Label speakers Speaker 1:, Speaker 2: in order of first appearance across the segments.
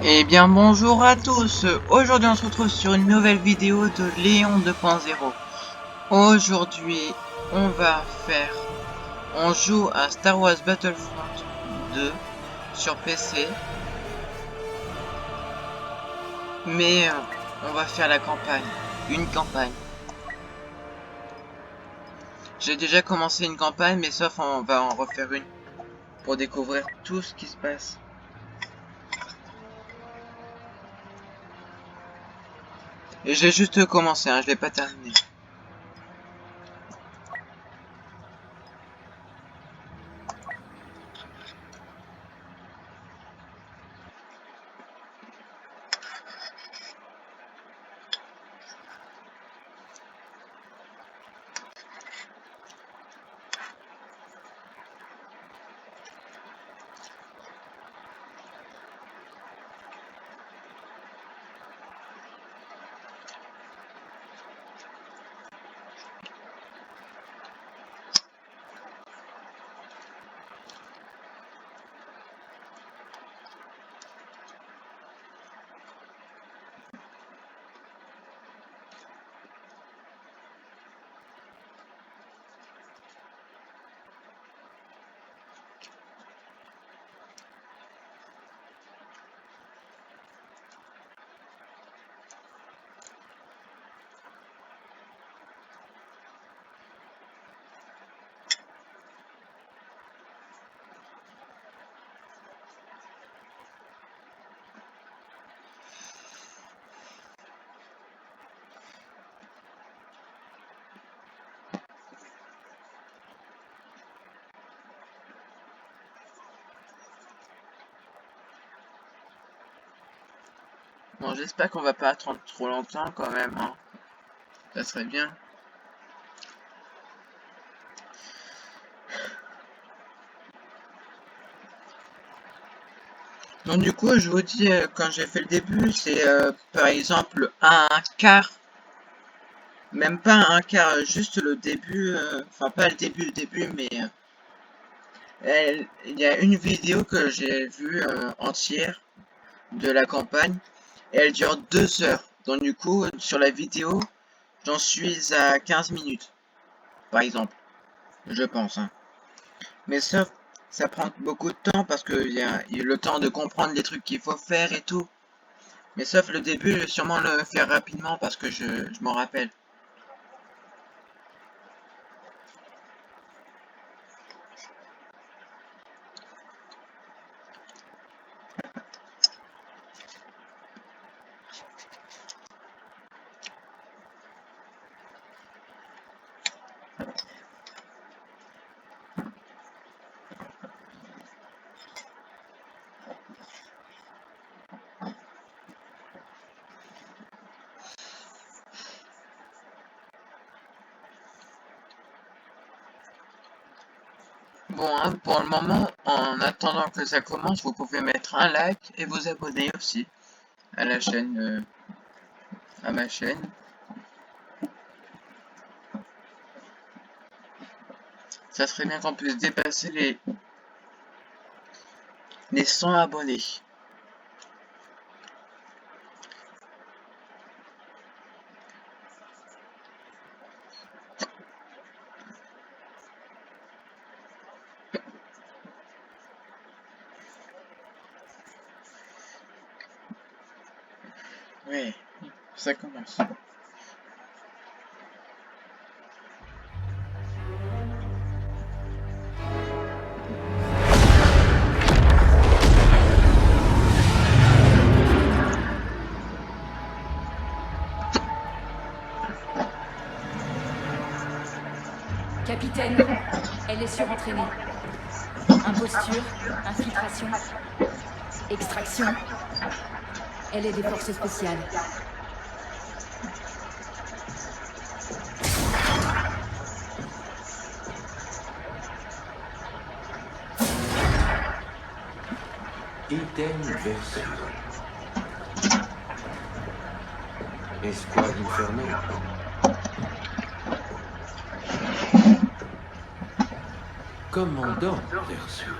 Speaker 1: Eh bien bonjour à tous, aujourd'hui on se retrouve sur une nouvelle vidéo de Léon 2.0. Aujourd'hui on joue à Star Wars Battlefront 2 sur PC, mais on va faire la campagne, une campagne. J'ai déjà commencé une campagne, mais sauf on va en refaire une pour découvrir tout ce qui se passe. Et j'ai juste commencé, je l'ai pas terminé. Bon, j'espère qu'on va pas attendre trop longtemps quand même, ça serait bien. Donc du coup, je vous dis, quand j'ai fait le début, c'est par exemple un quart, même pas un quart, juste le début, enfin pas le début, mais il y a une vidéo que j'ai vue entière de la campagne, et elle dure 2 heures. Donc du coup, sur la vidéo, j'en suis à 15 minutes, par exemple, je pense. Mais ça prend beaucoup de temps parce qu'il y a le temps de comprendre les trucs qu'il faut faire et tout. Mais sauf le début, je vais sûrement le faire rapidement parce que je m'en rappelle. Bon, pour le moment, en attendant que ça commence, vous pouvez mettre un like et vous abonner aussi à la chaîne, à ma chaîne. Ça serait bien qu'on puisse dépasser les 100 abonnés. Ouais, ça commence.
Speaker 2: Capitaine, elle est surentraînée. Imposture, infiltration, extraction. Elle est des forces spéciales.
Speaker 3: Eden Versio. Escouade Inferno. Commandant Versio.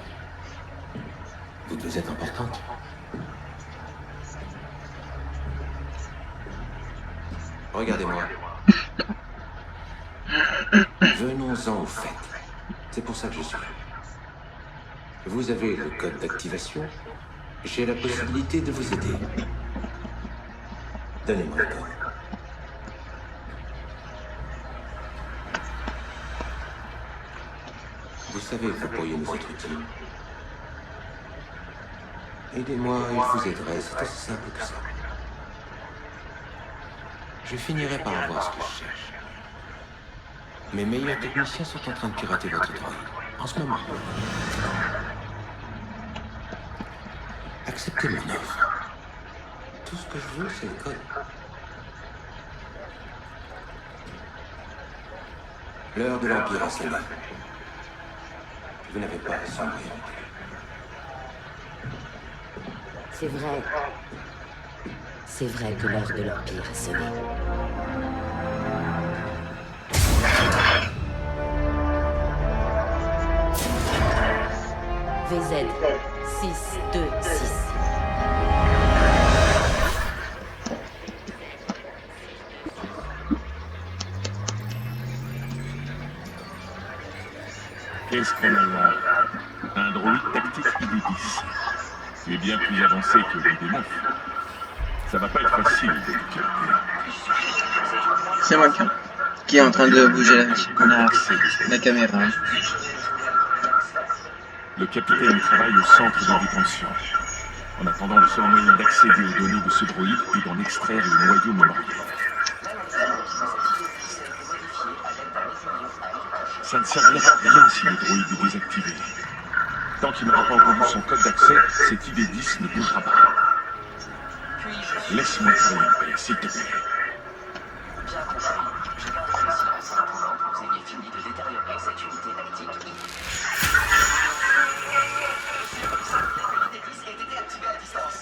Speaker 3: Vous devez être importante. Regardez-moi. Venons-en au fait. C'est pour ça que je suis là. Vous avez le code d'activation. J'ai la possibilité de vous aider. Donnez-moi le code. Vous savez, vous pourriez nous être utile. Aidez-moi et je vous aiderai. C'est aussi simple que ça. Je finirai par avoir ce que je cherche. Mes meilleurs techniciens sont en train de pirater votre droïde. En ce moment. Acceptez mon offre. Tout ce que je veux, c'est le code. L'heure de l'Empire a sonné. Vous n'avez pas à sombrer.
Speaker 4: C'est vrai. C'est vrai que l'heure de l'Empire a sonné. VZ 626.
Speaker 5: Qu'est-ce qu'on a là? Un droïde tactique ID-10. Il est bien plus avancé que l'ID-9. Ça va pas être facile de le capter.
Speaker 1: C'est moi qui est en train de bouger la caméra.
Speaker 5: Le capitaine travaille au centre de détention. En attendant, le seul moyen d'accéder aux données de ce droïde est d'en extraire le noyau mémoriel. Ça ne servira à rien si le droïde est désactivé. Tant qu'il n'aura pas entendu son code d'accès, cette ID-10 ne bougera pas. Laisse-moi travailler en paix, s'il te plaît.
Speaker 6: Bien compris. Je garderai le silence pendant que vous ayez fini de détériorer cette unité tactique. L'ID-10 a été activée à distance.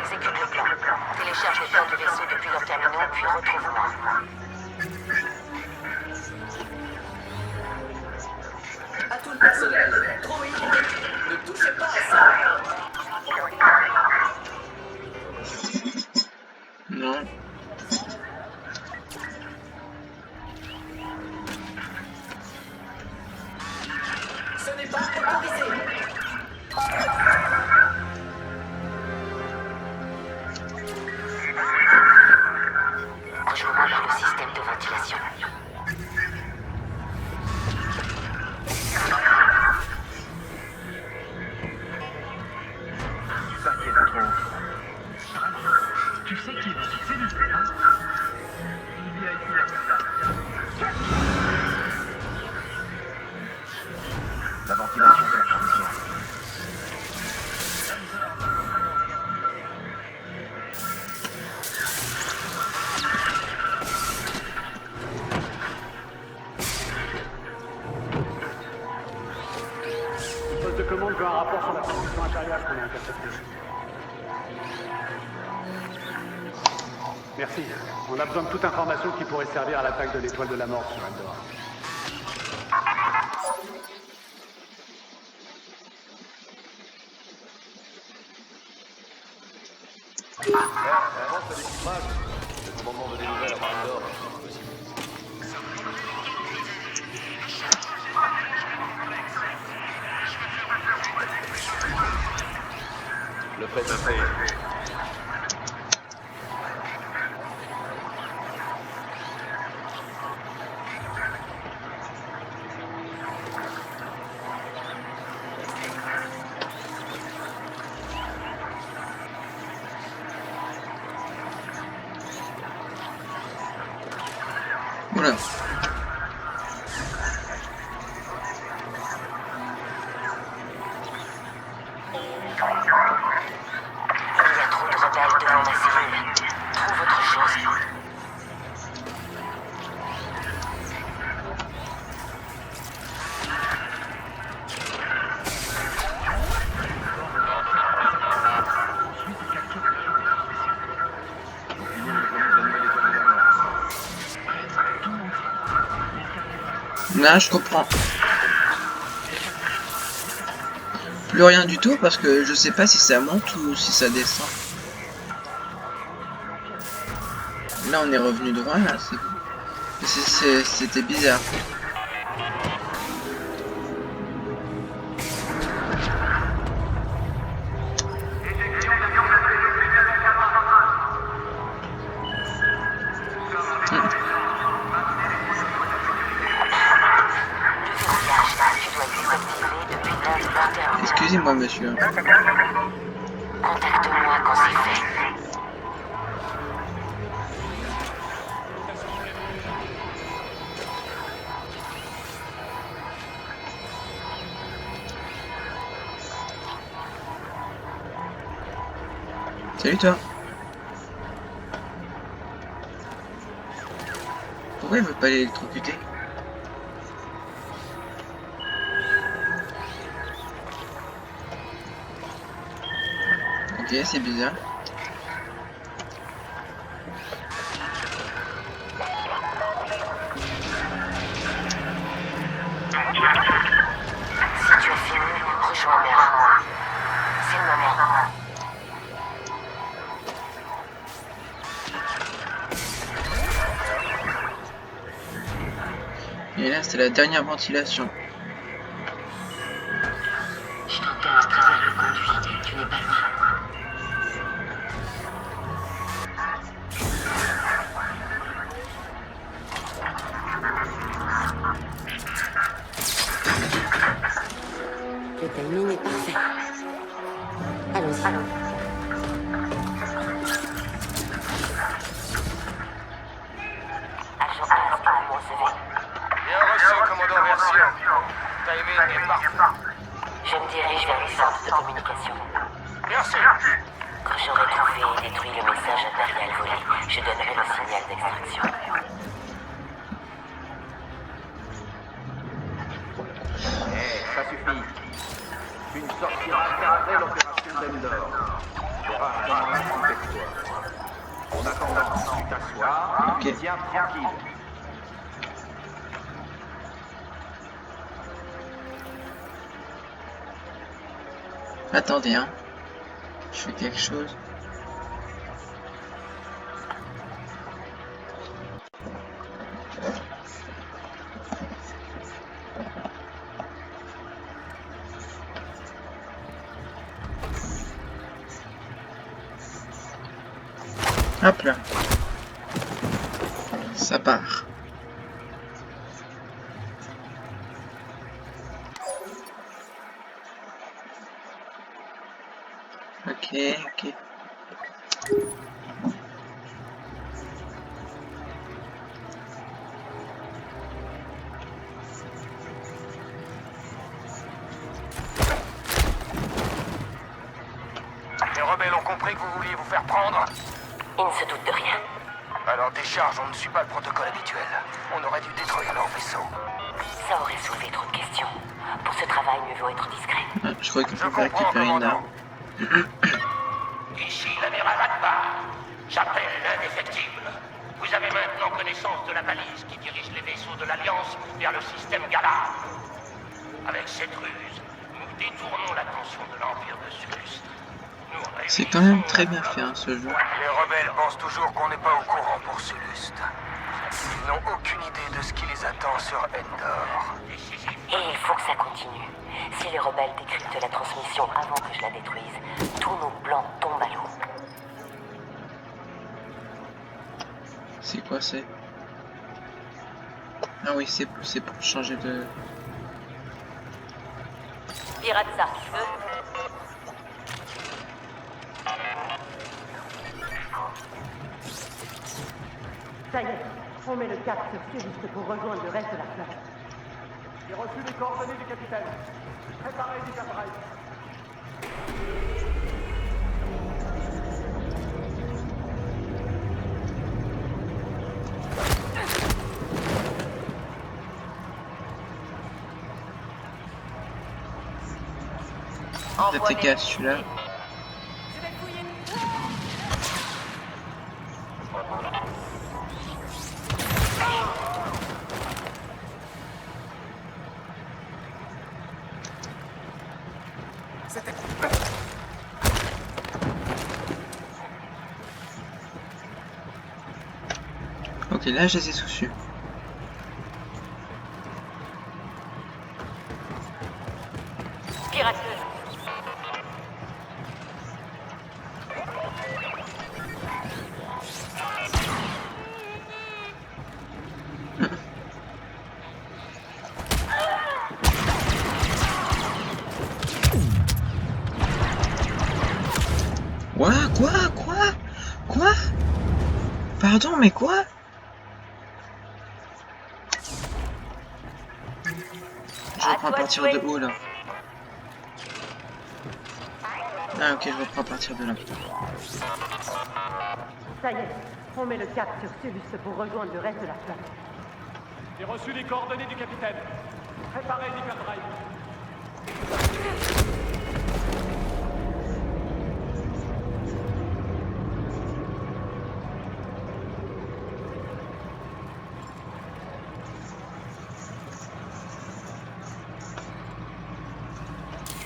Speaker 4: Exécute le plan. Télécharge les plans du vaisseau depuis leurs terminaux, puis retrouve-moi.
Speaker 6: À tout le personnel, droïde, ne touchez pas à ça.
Speaker 1: Non.
Speaker 6: Ce n'est pas autorisé.
Speaker 4: Rejoins-moi par le système de ventilation.
Speaker 7: Tu sais qui est dans cette cellule, hein? Il y a ici la ventilation de la condition. Le poste de commande veut un rapport sur la production intérieure qu'on a interceptée. Merci. On a besoin de toute information qui pourrait servir à l'attaque de l'étoile de la mort sur Endor.
Speaker 8: Avance à l'équipage. Le commandement de dénouvelle à Endor. Le fait est fait.
Speaker 1: Voilà.
Speaker 4: Il y a trop de rebelles devant ma cellule. Trouve autre chose.
Speaker 1: Là, je comprends. Plus rien du tout parce que je sais pas si ça monte ou si ça descend. Là, on est revenu droit, là. C'était bizarre. Excusez-moi, monsieur.
Speaker 4: Contacte-moi quand c'est fait.
Speaker 1: Salut toi. Pourquoi il veut pas l'électrocuter? Ok, c'est bizarre.
Speaker 4: Si tu as fini, rejoins-moi. C'est le moment.
Speaker 1: Et là, c'est la dernière ventilation.
Speaker 4: Je t'entends à travers le conduit. Tu n'es pas loin. Le timing est parfait. Allons-y. Agent A, est-ce que vous me recevez?
Speaker 8: Bien reçu, commandant Version. Timing est parfait.
Speaker 4: Je me dirige vers les centres de communication.
Speaker 8: Merci.
Speaker 4: Quand j'aurai trouvé et détruit le message impérial volé, je donnerai le signal d'extraction.
Speaker 8: Ça suffit. Tu ne sortiras qu'après l'opération d'Endor. Tu auras un moment là pour t'explorer. En attendant, tu t'assois et tiens tranquille.
Speaker 1: Attendez, hein. Je fais quelque chose. Hop là. Ça part. Ok, ok.
Speaker 8: Les rebelles ont compris que vous vouliez vous faire prendre.
Speaker 4: Ils ne se doutent de rien.
Speaker 8: Alors décharge, on ne suit pas le protocole habituel. On aurait dû détruire leur vaisseau.
Speaker 4: Ça aurait soulevé trop de questions. Pour ce travail, mieux vaut être discret.
Speaker 1: Ah, je crois qu'on
Speaker 8: Je
Speaker 1: peut pas
Speaker 8: comprends,
Speaker 1: récupérer une
Speaker 8: commandant.
Speaker 1: arme.
Speaker 9: Ici l'amiral Akbar. J'appelle l'indéfectible. Vous avez maintenant connaissance de la balise qui dirige les vaisseaux de l'Alliance vers le système Galar. Avec cette ruse, nous détournons l'attention de l'Empire de Sulus.
Speaker 1: C'est quand même très bien fait, hein, ce jeu.
Speaker 8: Les rebelles pensent toujours qu'on n'est pas au courant pour Sulust. Ils n'ont aucune idée de ce qui les attend sur Endor.
Speaker 4: Et il faut que ça continue. Si les rebelles décryptent la transmission avant que je la détruise, tous nos plans tombent à l'eau.
Speaker 1: C'est quoi, c'est? Ah oui, c'est pour changer de...
Speaker 4: Pirate ça, tu veux?
Speaker 7: Ça y est, on met le cap sur Sulust pour rejoindre le reste de la flotte.
Speaker 8: J'ai reçu les coordonnées du capitaine. Préparez du caporal.
Speaker 1: C'est efficace, celui-là. Et là, je les ai sous-dessus.
Speaker 4: Pirate-le.
Speaker 1: Quoi? Pardon, mais quoi? Je reprends à partir de où, là? Ah, ok, je reprends à partir de là.
Speaker 10: Ça y est, on met le cap sur Subus pour rejoindre le reste de la flotte.
Speaker 11: J'ai reçu les coordonnées du capitaine. Préparez l'hyperdrive.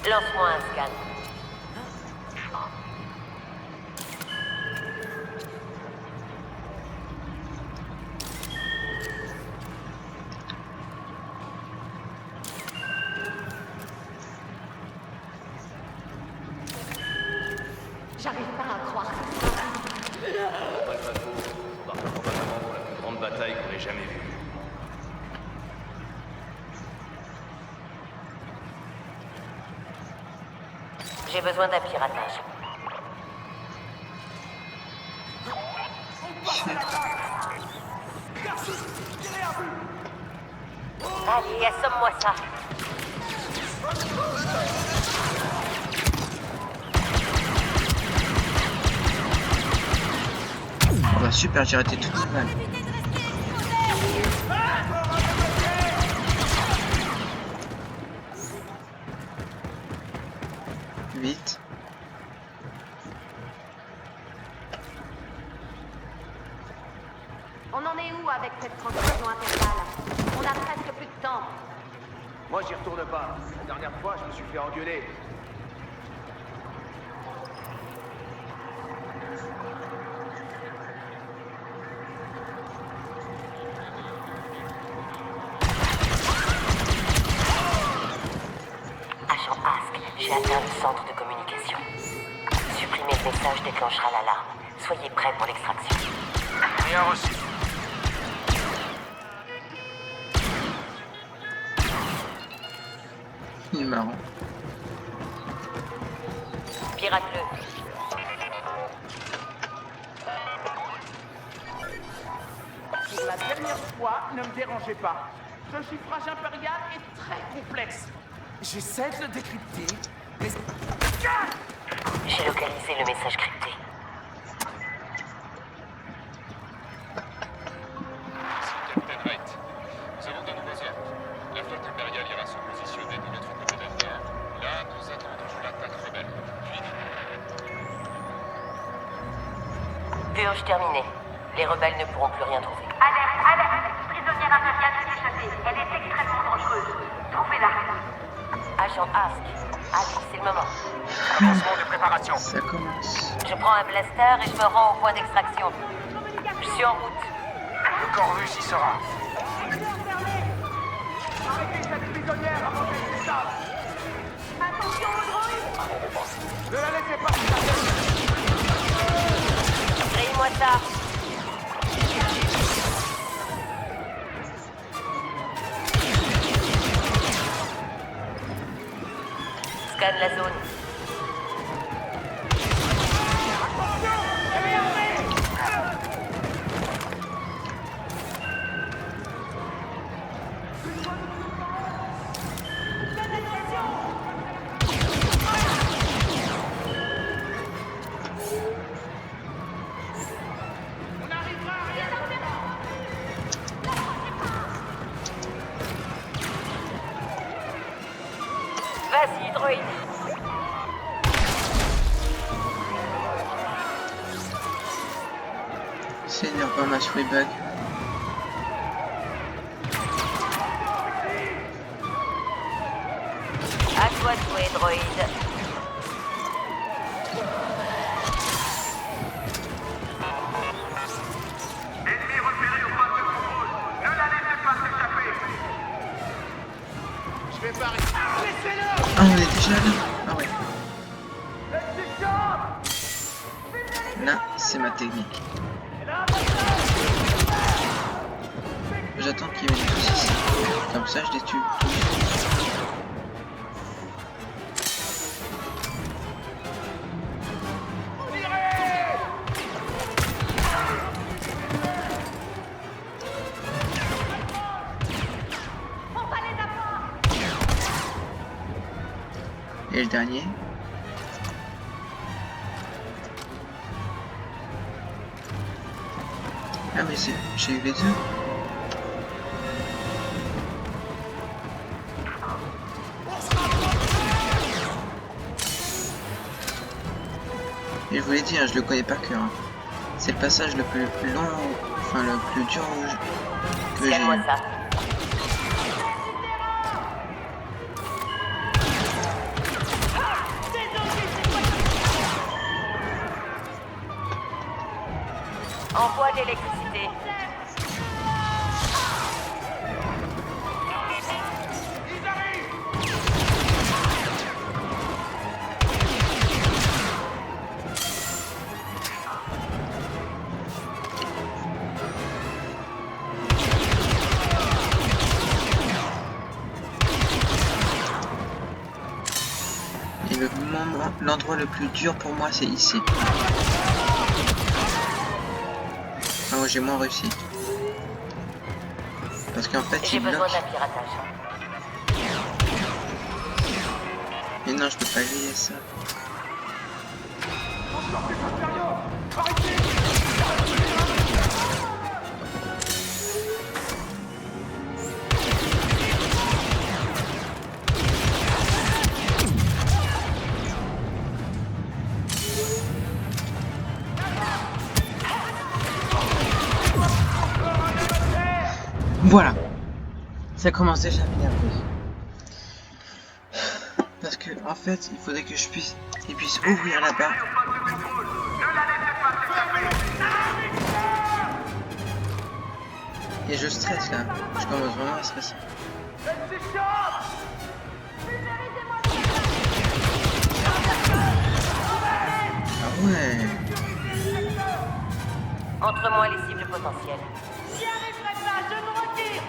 Speaker 4: Lance-moi un scan.
Speaker 10: J'arrive pas à croire.
Speaker 6: Malgré tout, on part probablement pour la plus grande bataille qu'on ait jamais vue.
Speaker 4: J'ai besoin d'un piratage. Allez, assomme-moi ça.
Speaker 1: Oh bah super, j'ai arrêté toutes les balles. Vite.
Speaker 10: On en est où avec cette transition intervalle? On a presque plus de temps.
Speaker 8: Moi, j'y retourne pas. La dernière fois, je me suis fait engueuler.
Speaker 4: Agent Ask, j'ai atteint le centre de communication. Supprimer le message déclenchera l'alarme. Soyez prêts pour l'extraction.
Speaker 9: Bien reçu.
Speaker 1: Il est marrant.
Speaker 4: Pirate-le.
Speaker 8: Pour la dernière fois, ne me dérangez pas. Ce chiffrage impérial est très complexe. J'essaie de le décrypter, mais...
Speaker 4: J'ai localisé le message crypté.
Speaker 12: Ici Captain Wright. Nous avons de nouveaux ordres. La flotte impériale ira se positionner de l'autre côté d'Endor. Là, nous attendons l'attaque rebelle. Puis...
Speaker 4: Purge terminée. Les rebelles ne pourront plus rien trouver.
Speaker 10: Alerte! Prisonnière impériale est échappée. Elle est extrêmement dangereuse. Trouvez-la.
Speaker 4: Agent Ask. Allez, c'est le moment.
Speaker 9: Commencement de préparation.
Speaker 1: Ça commence.
Speaker 4: Je prends un blaster et je me rends au point d'extraction. Je suis en route.
Speaker 9: Le Corvus y sera.
Speaker 8: Arrêtez cette prisonnière avant qu'elle s'échappe.
Speaker 10: Attention au droïde!
Speaker 8: Ne la laissez pas.
Speaker 4: Grille-moi ça. Scanne la zone. Vas-y, droïde.
Speaker 1: Seigneur, pas ma souris bug.
Speaker 4: À toi de jouer, droïde.
Speaker 9: Ennemi repéré au pas
Speaker 1: Ah, on est déjà là. Ah ouais. Là, c'est ma technique. J'attends qu'ils viennent tous ici. Comme ça, je les tue tous. Et le dernier. Ah mais c'est... j'ai eu les deux. Et je vous l'ai dit, hein, je le connais par cœur. Hein. C'est le passage le plus long, enfin le plus dur que j'ai eu.
Speaker 4: Envoie de l'électricité.
Speaker 1: Et l'endroit le plus dur pour moi, c'est ici. Ah, moi j'ai moins réussi. Parce qu'en fait,
Speaker 4: j'ai besoin d'un piratage.
Speaker 1: Mais non, je peux pas griller ça. Voilà, ça commence déjà à m'énerver. Parce que en fait, il faudrait que je puisse ouvrir là-bas. Et je stresse là, je commence vraiment à stresser. Ah ouais.
Speaker 4: Montre-moi les cibles potentielles.
Speaker 10: J'y arriverai pas, je me retire.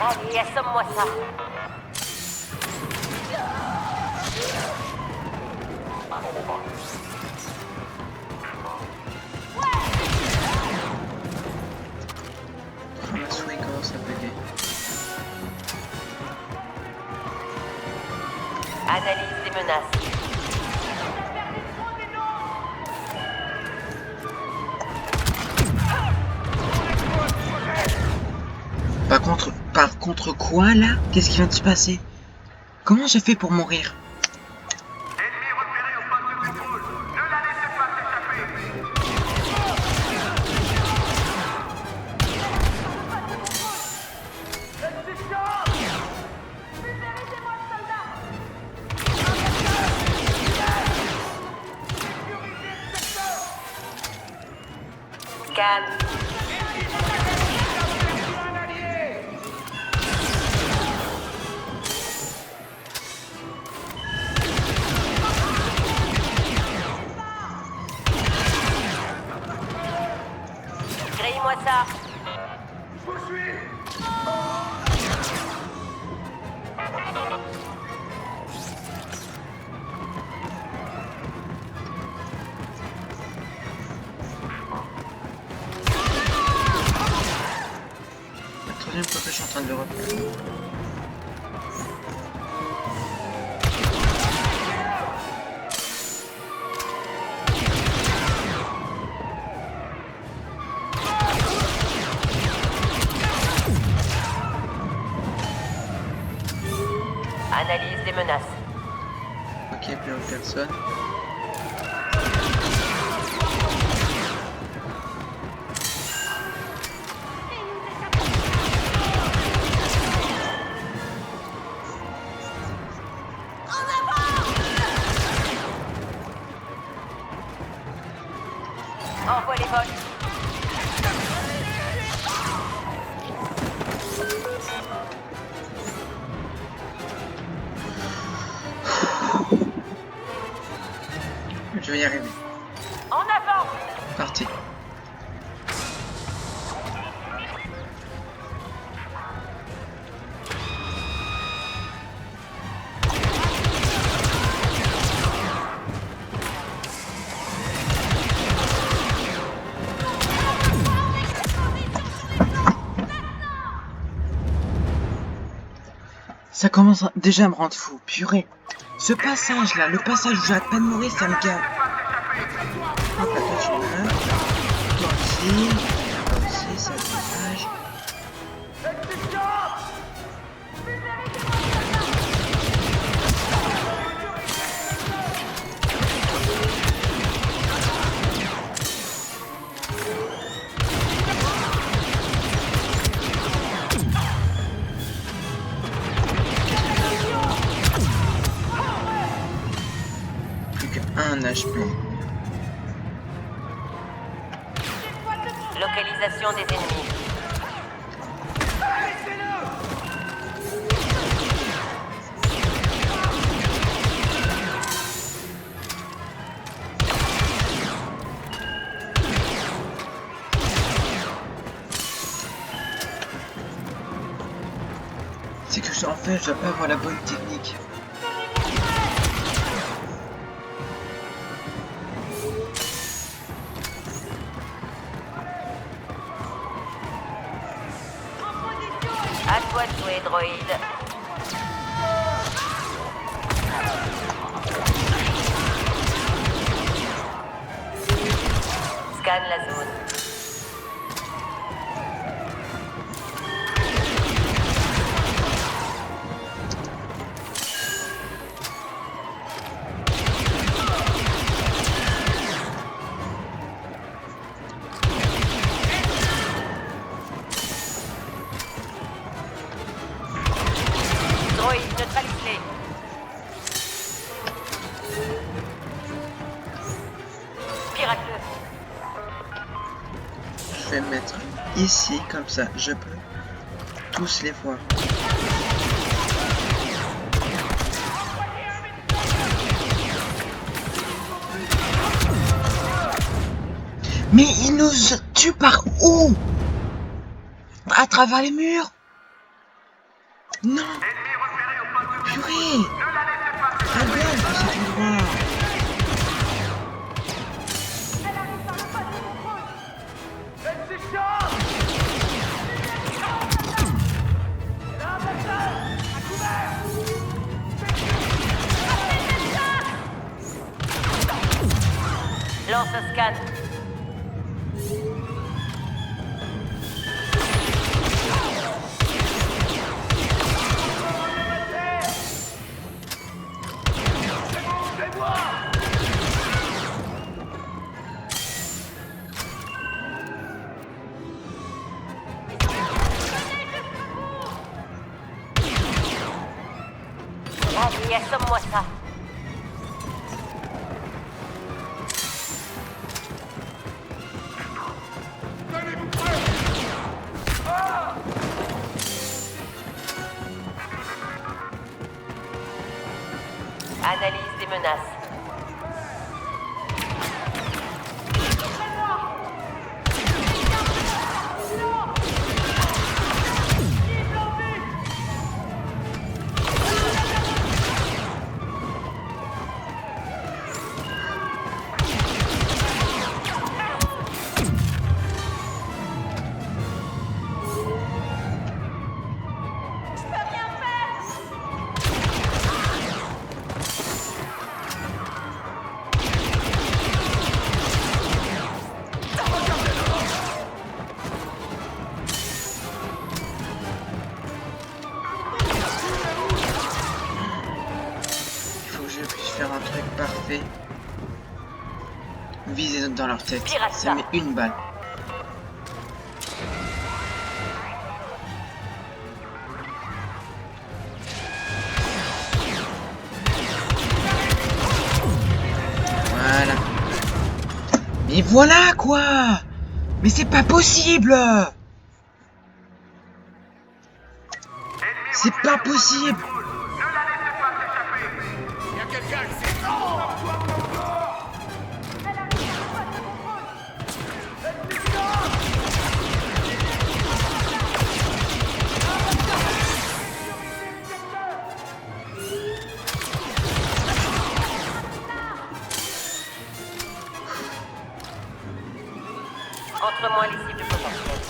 Speaker 4: Allez, assomme-moi ça.
Speaker 1: Ma souris commence à bugger.
Speaker 4: Analyse des menaces.
Speaker 1: Par contre quoi là? Qu'est-ce qui vient de se passer? Comment j'ai fait pour mourir?
Speaker 4: Calme. Grille-moi ça.
Speaker 8: Je vous suis.
Speaker 1: La troisième fois que je suis en train de le refaire.
Speaker 4: Analyse des menaces.
Speaker 1: Ok, plus personne. vais y arriver.
Speaker 4: En avant!
Speaker 1: Parti. Ça commence déjà à me rendre fou, purée. Ce passage là, le passage où j'arrête pas de mourir, ça me gave. Hop là, toi tu meurs. Toi aussi, ça passage. Un HP.
Speaker 4: Localisation des ennemis.
Speaker 1: C'est que en fait, je dois pas avoir la bonne technique.
Speaker 4: À toi de jouer, droïde. Scanne la zone. Neutralisé. Pirate-le.
Speaker 1: Je vais me mettre ici, comme ça, je peux tous les voir. Mais il nous tue par où? À travers les murs? Non! Purée! Ah bien, cet endroit!
Speaker 4: Lance un scan. Allez, assomme-moi ça. Analyse des menaces.
Speaker 1: Parfait. Viser dans leur tête.
Speaker 4: Pirate
Speaker 1: Ça met une balle. Voilà. Mais voilà quoi! Mais c'est pas possible! C'est pas possible!
Speaker 4: Montre-moi les cibles potentielles.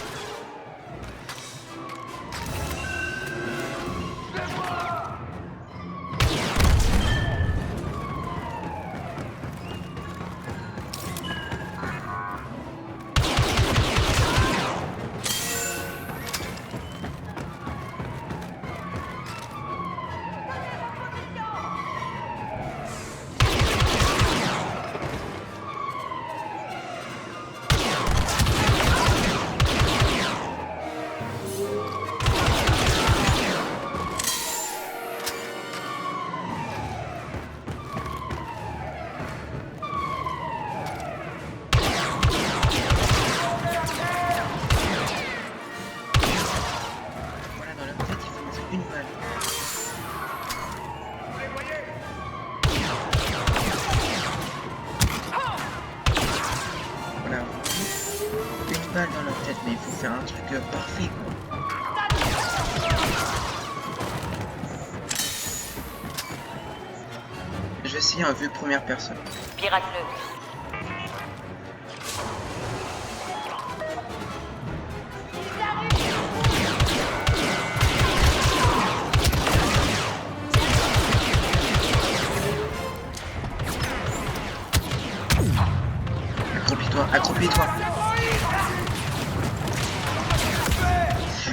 Speaker 1: Balle dans leur tête, mais il faut faire un truc parfait quoi. Je vais essayer en vue première personne.
Speaker 4: Pirate-le.
Speaker 1: Accroupis-toi, accroupis-toi.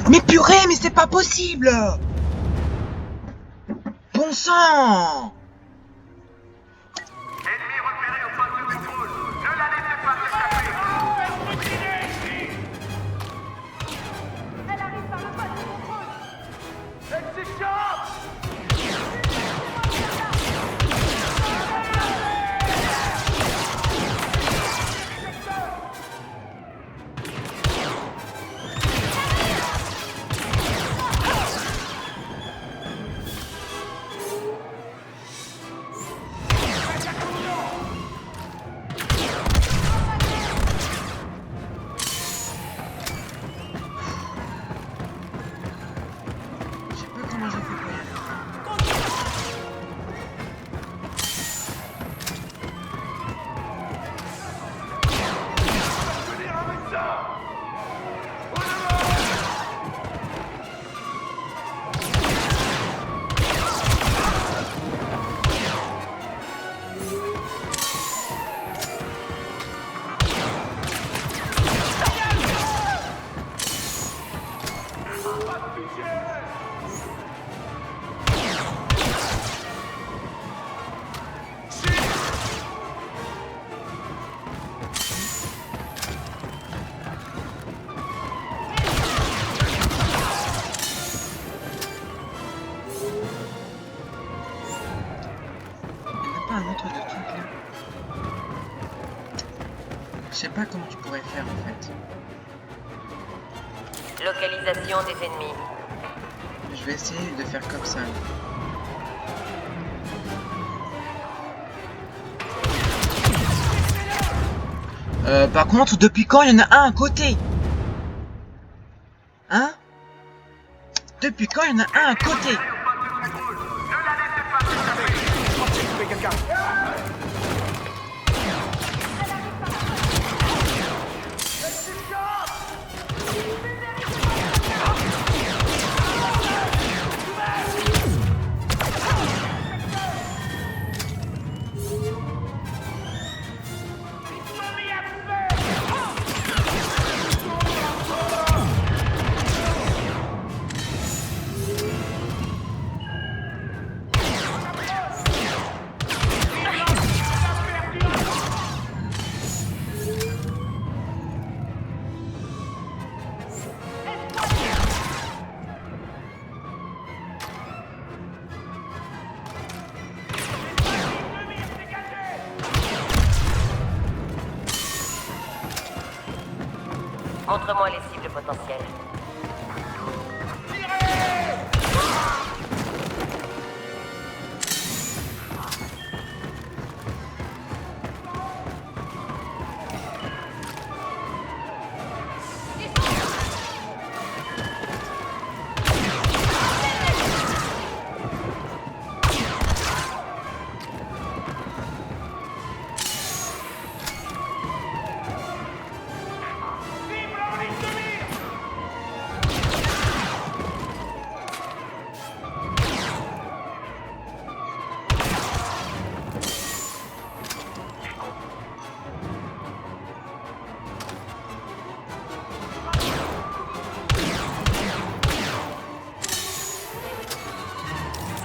Speaker 1: Mais purée, mais c'est pas possible! Bon sang!
Speaker 8: Ennemi repéré au poste de contrôle. Ne la laissez pas s'échapper.
Speaker 10: Elle arrive par le poste de contrôle.
Speaker 11: Elle s'échappe!
Speaker 1: Un autre de truc là. Je sais pas comment tu pourrais faire en fait.
Speaker 4: Localisation des ennemis.
Speaker 1: Je vais essayer de faire comme ça. Par contre, depuis quand il y en a un à côté? Hein? Depuis quand il y en a un à côté?
Speaker 4: Montre-moi les cibles potentielles.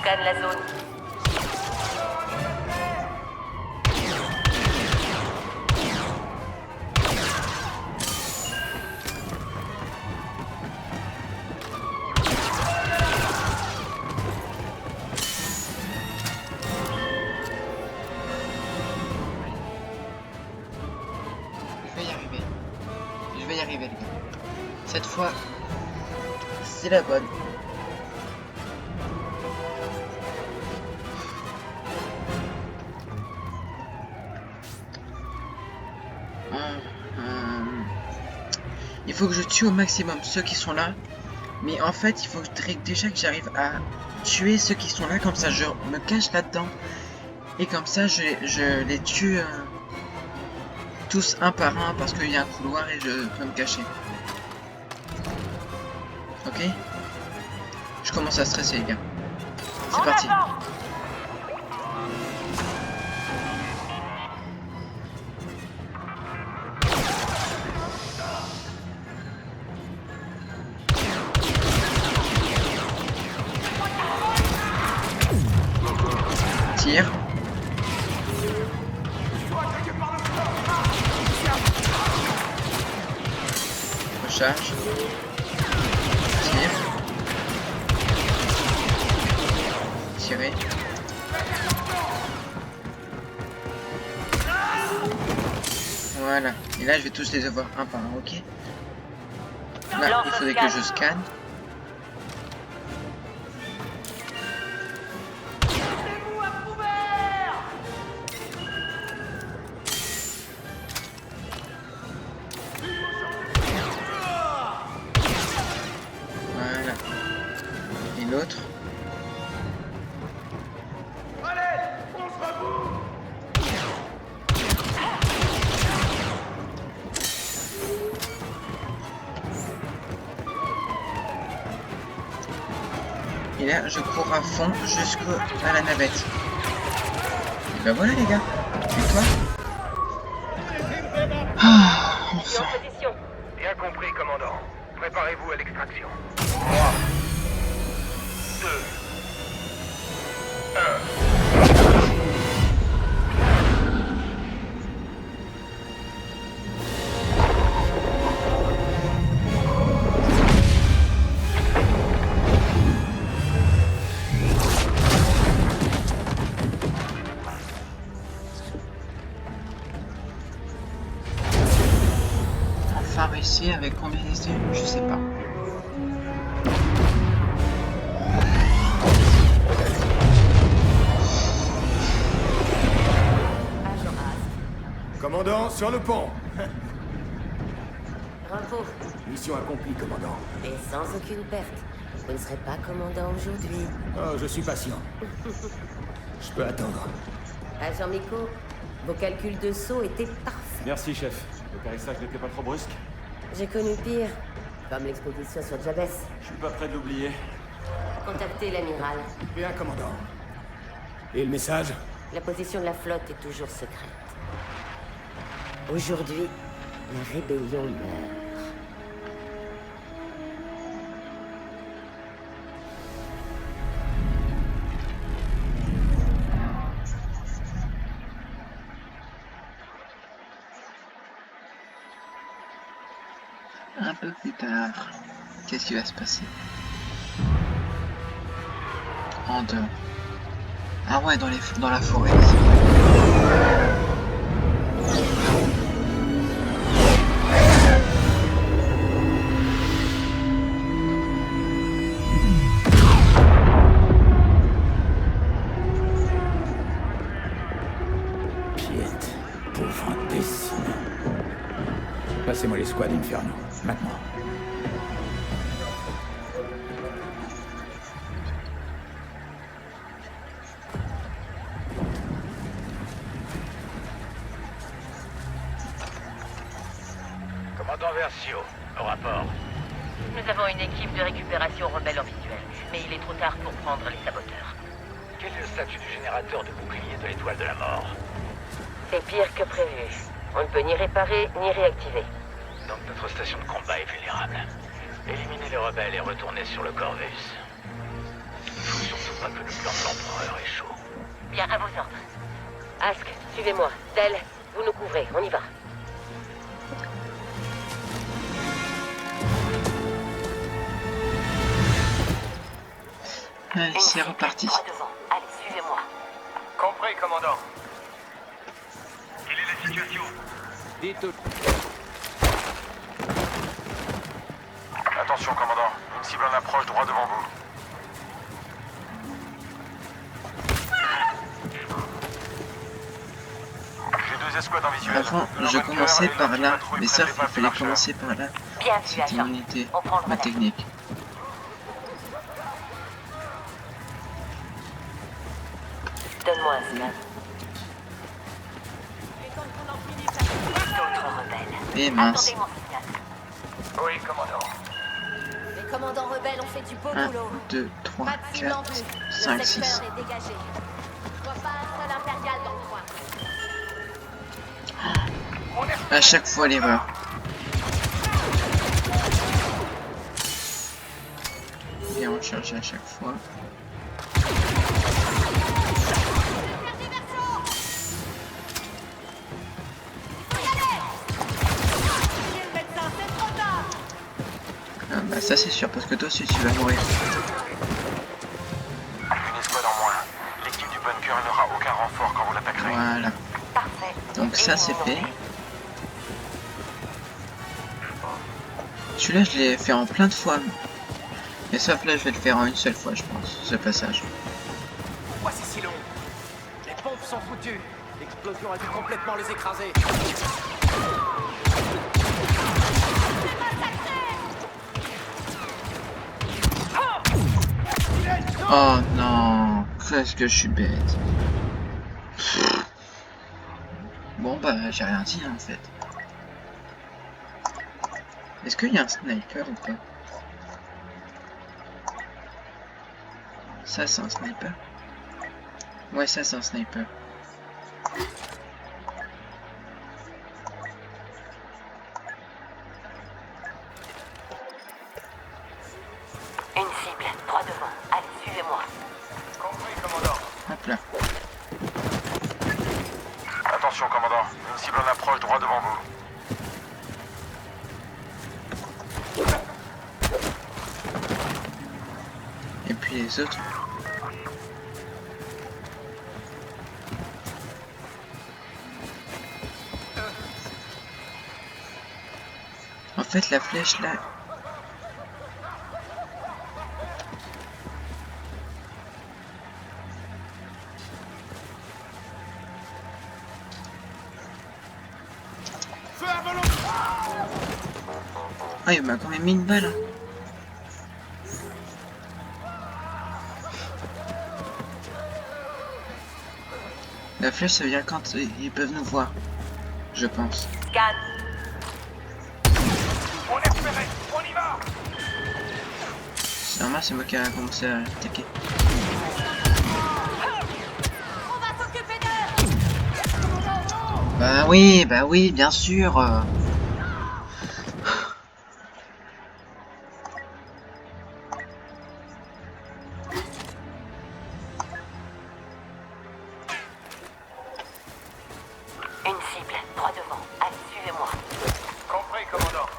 Speaker 4: scanne la zone.
Speaker 1: Je vais y arriver, les gars. Cette fois, c'est la bonne. Il faut que je tue au maximum ceux qui sont là. Mais en fait, il faut déjà que j'arrive à tuer ceux qui sont là. Comme ça, je me cache là-dedans. Et comme ça, je les tue tous un par un. Parce qu'il y a un couloir et je peux me cacher. Ok? Je commence à stresser, les gars. C'est parti. Tire. Recharge. Tire. Tirer. Voilà. Et là, je vais tous les avoir un par un, ok? Là, il faudrait que je scanne. Voilà. Et l'autre. Et là, je cours à fond jusqu'à la navette. Et ben voilà, les gars. Et toi? Ah, enfin.
Speaker 9: Bien compris, commandant. Préparez-vous à l'extraction. 3, 2, 1.
Speaker 1: Enfin réussi avec combien d'essais? Je sais pas.
Speaker 13: Commandant, sur le pont.
Speaker 4: Bravo.
Speaker 13: Mission accomplie, commandant.
Speaker 4: Et sans aucune perte. Vous ne serez pas commandant aujourd'hui.
Speaker 13: Oh, je suis patient. Je peux attendre.
Speaker 4: Agent Miko, vos calculs de saut étaient parfaits.
Speaker 11: Merci, chef. Le périssage n'était pas trop brusque.
Speaker 4: J'ai connu pire, comme l'expédition sur Jabez.
Speaker 11: Je suis pas prêt de l'oublier.
Speaker 4: Contactez l'amiral.
Speaker 13: Bien, commandant. Et le message?
Speaker 4: La position de la flotte est toujours secrète. Aujourd'hui, la rébellion meurt.
Speaker 1: Un peu plus tard, qu'est-ce qui va se passer? En dehors. Ah ouais, dans la forêt.
Speaker 13: Piette, pauvre imbécile. Passez-moi les squads Inferno, maintenant.
Speaker 9: Commandant Versio, au rapport.
Speaker 4: Nous avons une équipe de récupération rebelle en visuel, mais il est trop tard pour prendre les saboteurs.
Speaker 9: Quel est le statut du générateur de bouclier de l'étoile de la mort?
Speaker 4: C'est pire que prévu. On ne peut ni réparer, ni réactiver.
Speaker 9: Donc notre station de combat est vulnérable. Éliminez les rebelles et retournez sur le Corvus. Il faut surtout pas que le plan de l'empereur est chaud.
Speaker 4: Bien, à vos ordres. Ask, suivez-moi. Del, vous nous couvrez, on y va.
Speaker 1: Allez, c'est reparti.
Speaker 4: Droit devant. Allez, suivez-moi.
Speaker 9: Compris, commandant.
Speaker 11: Quelle est la situation?
Speaker 8: Dites tout.
Speaker 12: Attention, commandant. Une cible en approche droit devant vous. J'ai 2 escouades en visuel.
Speaker 1: Avant, je commençais par là, mais ça, il fallait commencer par là.
Speaker 4: Bien vu,
Speaker 1: C'était
Speaker 4: agent.
Speaker 1: mon idée,
Speaker 4: On prend le
Speaker 1: ma
Speaker 4: relais.
Speaker 1: technique.
Speaker 4: Donne-moi un scan. D'autres rebelles.
Speaker 1: Et mince.
Speaker 4: Attendez mon signal.
Speaker 9: Oui, commandant.
Speaker 2: Les commandants rebelles ont fait du beau
Speaker 1: 1,
Speaker 2: boulot.
Speaker 1: 2, 3,
Speaker 2: Pas de cible en
Speaker 1: 4,
Speaker 2: vue.
Speaker 1: 5,
Speaker 2: Le
Speaker 1: 6.
Speaker 2: secteur est dégagé. Je vois pas un seul impérial dans le coin.
Speaker 1: À chaque fois l'erreur. Bien recharger à chaque fois. Ah bah ça c'est sûr parce que toi aussi tu vas mourir.
Speaker 12: Une escouade en moins. L'équipe du bunker n'aura aucun renfort quand vous l'attaquerez.
Speaker 1: Voilà.
Speaker 4: Parfait.
Speaker 1: Donc ça c'est fait. Celui-là je l'ai fait en plein de fois. Mais sauf là je vais le faire en une seule fois je pense, ce passage.
Speaker 8: Pourquoi c'est si long? Les pompes sont foutues. L'explosion a dû complètement les écraser.
Speaker 1: Oh non, qu'est-ce que je suis bête. Bon bah j'ai rien dit en fait. Est-ce qu'il y a un sniper ou pas? Ça c'est un sniper. Ouais ça c'est un sniper.
Speaker 4: Une cible, droit devant. Allez, suivez-moi.
Speaker 9: Compris, commandant.
Speaker 1: Hop là.
Speaker 12: Attention, commandant. Une cible en approche droit devant vous.
Speaker 1: Et puis les autres. En fait la flèche là. Ah il m'a quand même mis une balle. La flèche ça veut dire quand ils peuvent nous voir. Je pense.
Speaker 4: Scan.
Speaker 9: On est repéré. On y va.
Speaker 1: C'est normal, c'est moi qui a commencé à attaquer.
Speaker 2: On va s'occuper d'eux.
Speaker 1: Bah oui, bien sûr.
Speaker 4: Une cible, droit devant. Allez, suivez-moi.
Speaker 9: Compris, commandant.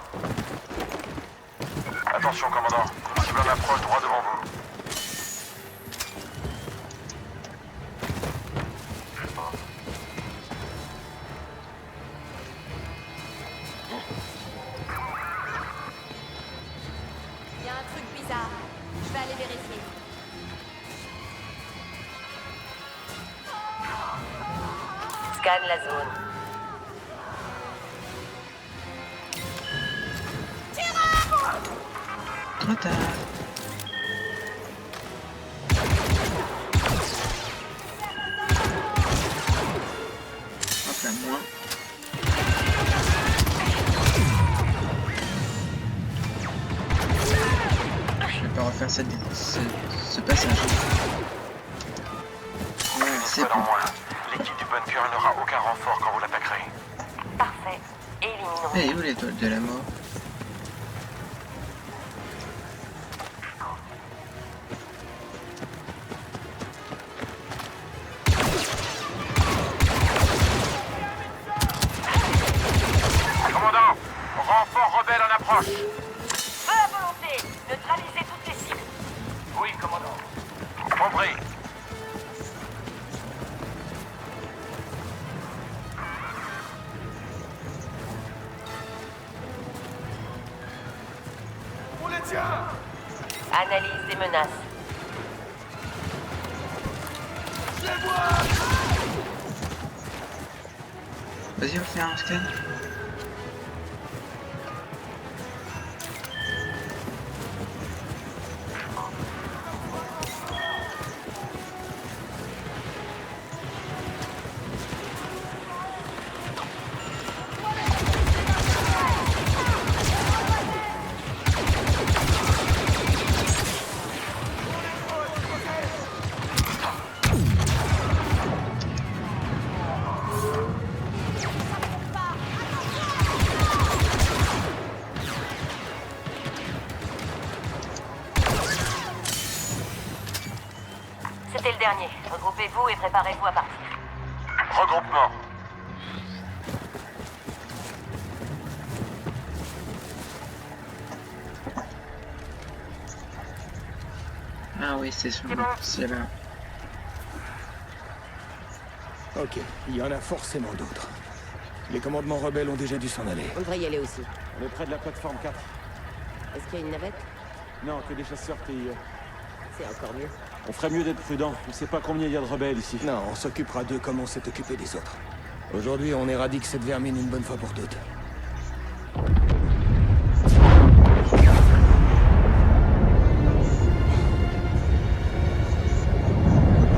Speaker 12: Attention, commandant. Une cible en approche droit devant vous.
Speaker 2: Il y a un truc bizarre. Je vais aller vérifier.
Speaker 4: Scanne la zone.
Speaker 1: Trop tard. Hop là, moi. Je vais pas refaire ce passage. Ouais, c'est
Speaker 12: Escouade en
Speaker 1: bon.
Speaker 12: moins. L'équipe du bunker n'aura aucun renfort quand vous l'attaquerez.
Speaker 4: Parfait. Éliminons.
Speaker 1: Elle est où l'étoile de la mort?
Speaker 4: menace.
Speaker 1: Vas-y, on fait un scan.
Speaker 4: C'était le dernier. Regroupez-vous et préparez-vous à partir.
Speaker 9: Regroupement.
Speaker 1: Ah oui, c'est sûr. C'est là.
Speaker 13: Ok, il y en a forcément d'autres. Les commandements rebelles ont déjà dû s'en aller.
Speaker 14: On devrait y aller aussi.
Speaker 15: On est près de la plateforme 4.
Speaker 14: Est-ce qu'il y a une navette?
Speaker 15: Non, que des chasseurs TIE.
Speaker 14: C'est encore mieux.
Speaker 15: On ferait mieux d'être prudent. On sait pas combien il y a de rebelles ici.
Speaker 13: Non, on s'occupera d'eux comme on s'est occupé des autres. Aujourd'hui, on éradique cette vermine une bonne fois pour toutes.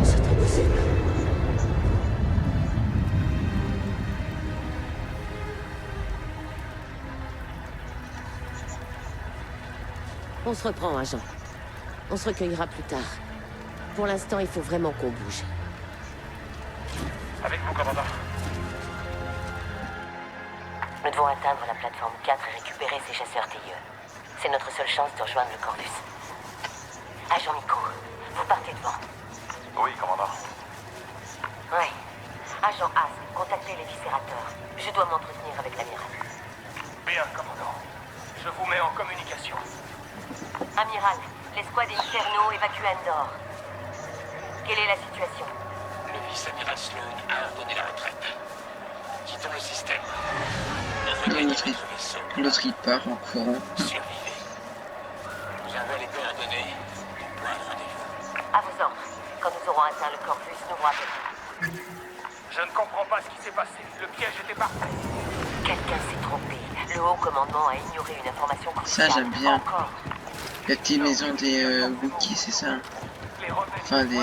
Speaker 13: C'est impossible.
Speaker 14: On se reprend, agent. On se recueillera plus tard. Pour l'instant, il faut vraiment qu'on bouge.
Speaker 9: Avec vous, commandant.
Speaker 4: Nous devons atteindre la plateforme 4 et récupérer ces chasseurs TIE. C'est notre seule chance de rejoindre le Corvus. Agent Miko, vous partez devant.
Speaker 9: Oui, commandant.
Speaker 4: Oui. Agent As, contactez les viscérateurs. Je dois m'entretenir avec l'amiral.
Speaker 9: Bien, commandant. Je vous mets en communication.
Speaker 4: Amiral, l'escouade Inferno évacue Endor. Quelle est la situation?
Speaker 9: Le vice-amiral Sloan a ordonné la retraite. Quittons le système.
Speaker 1: L'autre il part en courant.
Speaker 9: Survivez. J'avais les coordonnées. Point de rendez-vous.
Speaker 4: À vos ordres. Quand nous aurons atteint le Corvus, nous vous rappellerons.
Speaker 9: Je ne comprends pas ce qui s'est passé. Le piège était parfait.
Speaker 4: Quelqu'un s'est trompé. Le haut commandement a ignoré une information cruciale.
Speaker 1: Ça j'aime bien.
Speaker 4: Encore.
Speaker 1: La petite maison des Wookiees, c'est ça. Enfin des.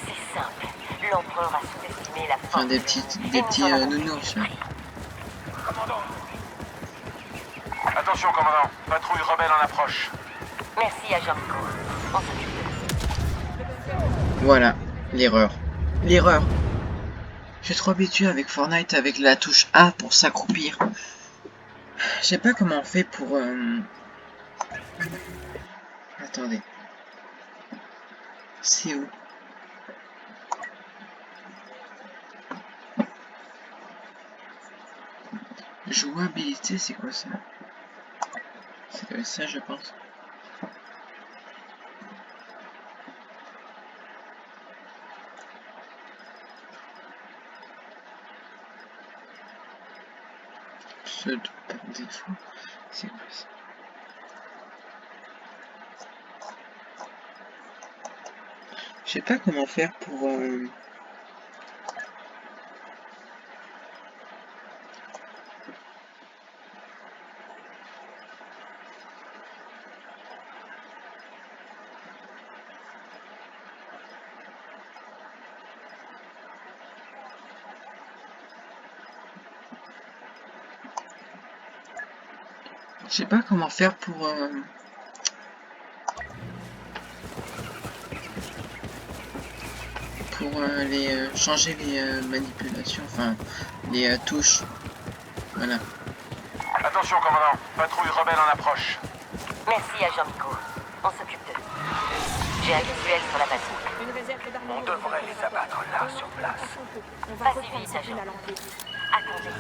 Speaker 4: C'est simple. L'empereur a sous-estimé la force.
Speaker 1: Enfin des petits nounours là.
Speaker 9: Attention, commandant. Patrouille rebelle en approche.
Speaker 4: Merci, agent Miko. On s'occupe.
Speaker 1: Voilà, l'erreur. L'erreur. Je suis trop habitué avec Fortnite avec la touche A pour s'accroupir. Je sais pas comment on fait pour... Attendez. C'est où? Jouabilité, c'est quoi ça? C'est ça, je pense. Pseudo par défaut, c'est quoi ça? Je sais pas comment faire pour je sais pas comment faire pour les changer les manipulations, enfin les touches. Voilà.
Speaker 9: Attention, commandant. Patrouille rebelle en approche.
Speaker 4: Merci, agent Miko. On s'occupe d'eux. J'ai un visuel sur la base.
Speaker 9: On devrait les abattre là, sur place.
Speaker 4: Vas-y vite, agent. Attendez.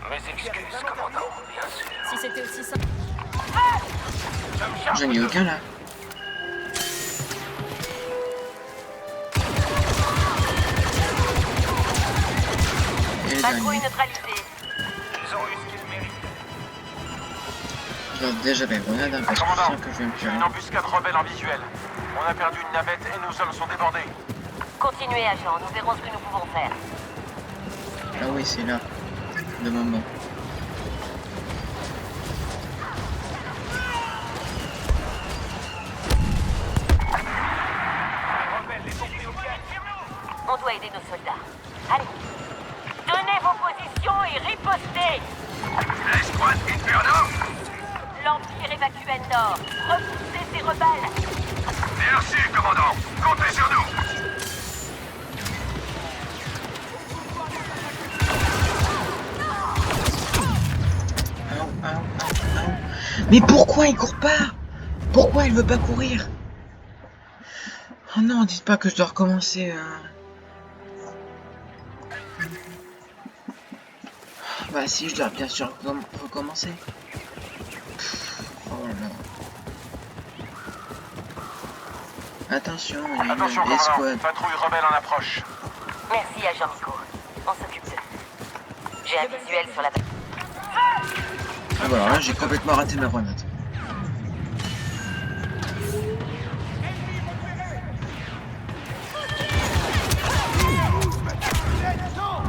Speaker 9: Mes excuses, commandant, bien sûr.
Speaker 2: Si c'était aussi simple.
Speaker 1: J'en ai aucun là.
Speaker 4: Patrouille neutralisée.
Speaker 9: Ils ont eu ce qu'ils méritent.
Speaker 1: Je lance déjà la grenade hein, parce que je sens que je vais me
Speaker 8: J'ai
Speaker 1: faire.
Speaker 8: une embuscade rebelle en visuel. On a perdu une navette et nos hommes sont débordés.
Speaker 4: Continuez, agent. Nous verrons ce que nous pouvons faire.
Speaker 1: Ah oui, c'est là. Le moment.
Speaker 4: On doit aider nos soldats. Allez. Tenez vos positions et ripostez.
Speaker 9: L'escouade Inferno.
Speaker 4: L'Empire évacue Endor. Repoussez ces rebelles.
Speaker 9: Merci, commandant. Comptez sur nous.
Speaker 1: Mais pourquoi il court pas? Pourquoi il veut pas courir? Oh non, dites pas que je dois recommencer. Bah si, je dois bien sûr recommencer. Oh là là. Attention, il y a
Speaker 8: Attention,
Speaker 1: une escouade.
Speaker 8: patrouille rebelle en approche.
Speaker 4: Merci, agent Miko. On s'occupe d'eux. J'ai un visuel sur la...
Speaker 1: Ah bah alors là, j'ai complètement raté ma grenade.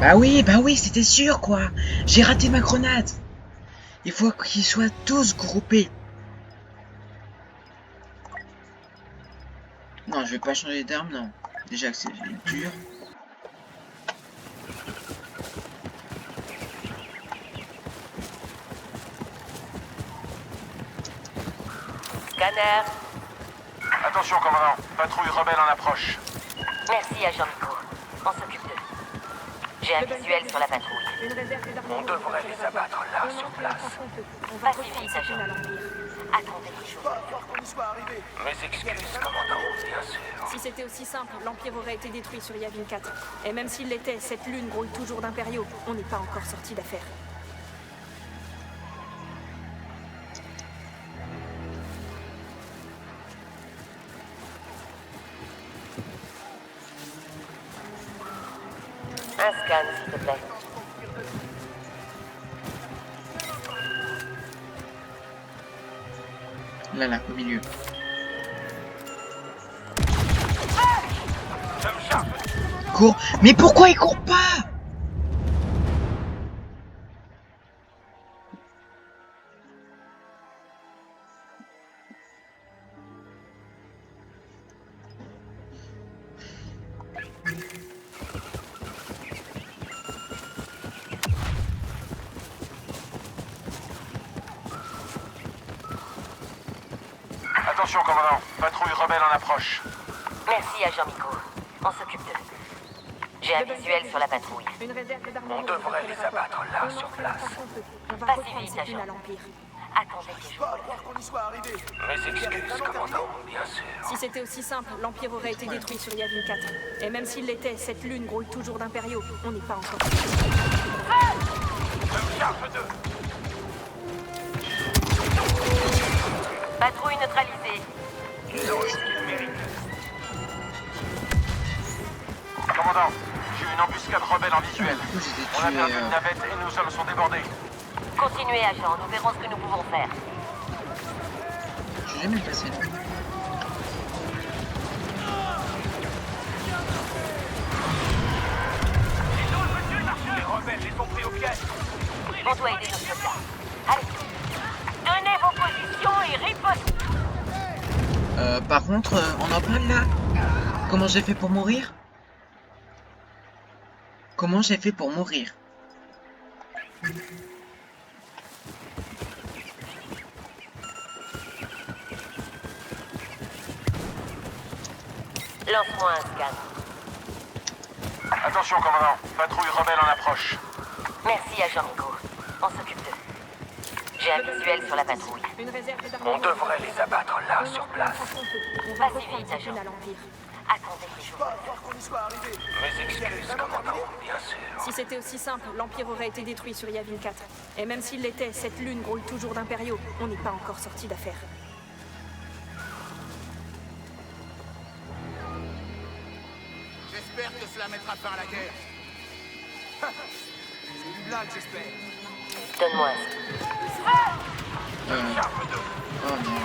Speaker 1: Bah oui, c'était sûr quoi. J'ai raté ma grenade. Il faut qu'ils soient tous groupés. Non, je vais pas changer d'arme, non. Déjà que c'est dur.
Speaker 4: Scanner.
Speaker 8: Attention, commandant. Patrouille rebelle en approche.
Speaker 4: Merci, agent Miko. On s'occupe d'eux. J'ai un visuel sur la patrouille.
Speaker 9: On devrait les abattre là, sur place.
Speaker 4: Pas si vite, agent. Attendez.
Speaker 9: Mes excuses, commandant, bien sûr.
Speaker 16: Si c'était aussi simple, l'Empire aurait été détruit sur Yavin 4. Et même s'il l'était, cette lune grouille toujours d'impériaux. On n'est pas encore sorti d'affaire.
Speaker 4: Un scan, s'il te plaît.
Speaker 1: Là, au milieu. Cours. Mais pourquoi il court pas?
Speaker 8: Attention, commandant. Patrouille rebelle en approche.
Speaker 4: Merci, agent Miko. On s'occupe d'eux. J'ai un visuel sur la patrouille.
Speaker 9: On devrait les abattre là, sur place.
Speaker 4: Pas si vite, agent. Attendez que je...
Speaker 9: Mes excuses, commandant, bien sûr.
Speaker 16: Si c'était aussi simple, l'Empire aurait été détruit sur Yavin 4. Et même s'il l'était, cette lune grouille toujours d'impériaux. On n'est pas encore...
Speaker 4: Patrouille neutralisée.
Speaker 9: Ils ont eu ce qu'ils méritent.
Speaker 8: Commandant, j'ai une embuscade rebelle en visuel. On a perdu une navette et nos hommes sont débordés.
Speaker 4: Continuez, agent. Nous verrons ce que nous pouvons faire.
Speaker 1: Je vais jamais le passer.
Speaker 9: Les rebelles les ont pris au piège.
Speaker 4: On doit aider nos soldats. Allez. Tenez vos positions et ripostez.
Speaker 1: Par contre, on en parle là. Comment j'ai fait pour mourir? Comment j'ai fait pour mourir?
Speaker 4: Lance-moi un scan.
Speaker 8: Attention, commandant. Patrouille rebelle en approche.
Speaker 4: Merci, agent Miko. On s'occupe d'eux. J'ai un visuel sur la patrouille.
Speaker 9: On devrait les abattre là, sur place.
Speaker 4: Pas si vite, agent. Attendez que je...
Speaker 9: Mes excuses, commandant, bien sûr.
Speaker 16: Si c'était aussi simple, l'Empire aurait été détruit sur Yavin 4. Et même s'il l'était, cette lune grouille toujours d'impériaux. On n'est pas encore sorti d'affaire.
Speaker 17: J'espère que cela mettra fin à la guerre. C'est une blague, j'espère.
Speaker 4: Donne-moi un
Speaker 1: Oh non.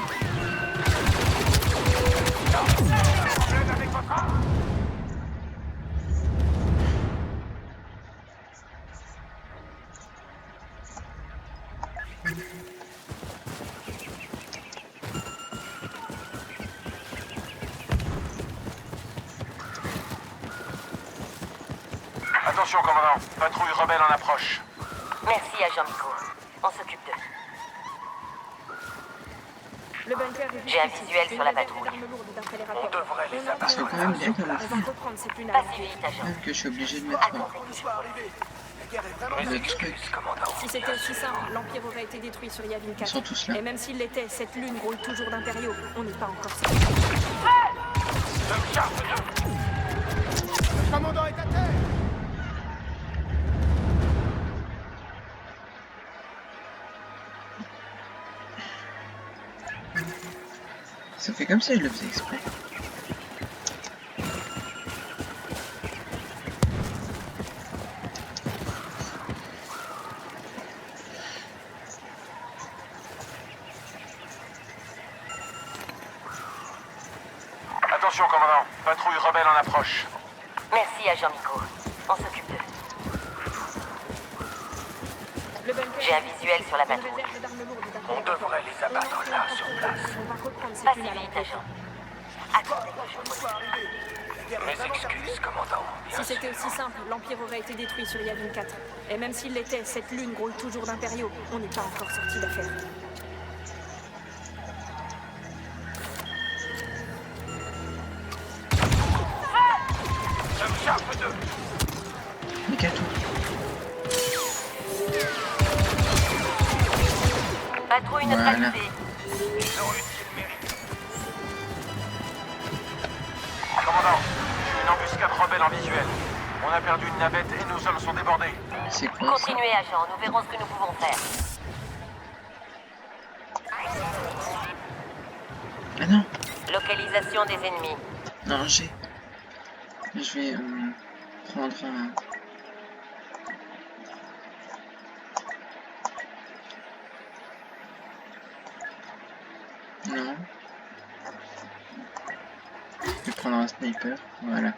Speaker 8: Attention, commandant. Patrouille rebelle en approche.
Speaker 4: Merci, agent Miko. On s'occupe d'eux.
Speaker 16: Le bunker est
Speaker 4: J'ai un visuel sur la patrouille.
Speaker 8: On devrait les abattre.
Speaker 1: C'est quand même bien comme
Speaker 16: On va reprendre cette lune à
Speaker 4: Pas
Speaker 16: l'envers.
Speaker 4: si vite, agent.
Speaker 1: même que je suis obligé de mettre le truc.
Speaker 16: Si c'était aussi simple, l'Empire aurait été détruit sur Yavin 4.
Speaker 1: Ils sont tous là.
Speaker 16: Et même s'il l'était, cette lune grouille toujours d'impériaux. On n'est pas encore sorti.
Speaker 13: Le commandant est à terre.
Speaker 1: Ça fait comme ça, je le faisais exprès.
Speaker 8: Attention, commandant. Patrouille rebelle en approche.
Speaker 4: Merci, agent Miko. On s'occupe d'eux.
Speaker 16: Le bunker
Speaker 4: J'ai un visuel sur la
Speaker 16: une
Speaker 4: patrouille.
Speaker 16: réserve d'armes lourdes
Speaker 8: On devrait les abattre là, sur place.
Speaker 16: On va reprendre
Speaker 4: Pas
Speaker 16: cette
Speaker 4: si
Speaker 16: lune à
Speaker 4: vite,
Speaker 16: l'envers.
Speaker 4: agent. Attendez que je vous
Speaker 8: Mes excuses, commandant.
Speaker 16: Si c'était aussi simple, l'Empire aurait été détruit sur Yavin 4. Et même s'il l'était, cette lune grouille toujours d'impériaux. On n'est pas encore sorti d'affaire.
Speaker 8: Je me charge d'eux.
Speaker 1: Mais qu'à tout.
Speaker 4: Patrouille
Speaker 1: Voilà.
Speaker 4: neutralisée.
Speaker 8: Ils ont eu ce qu'ils méritent. Commandant, une embuscade rebelle en visuel. On a perdu une navette et nos hommes sont débordés.
Speaker 1: C'est quoi ça?
Speaker 4: Continuez, agent. Nous verrons ce que nous pouvons faire.
Speaker 1: Ah non.
Speaker 4: Localisation des ennemis.
Speaker 1: Non, j'ai. Je vais prendre un. Non. Je vais prendre un sniper. Voilà.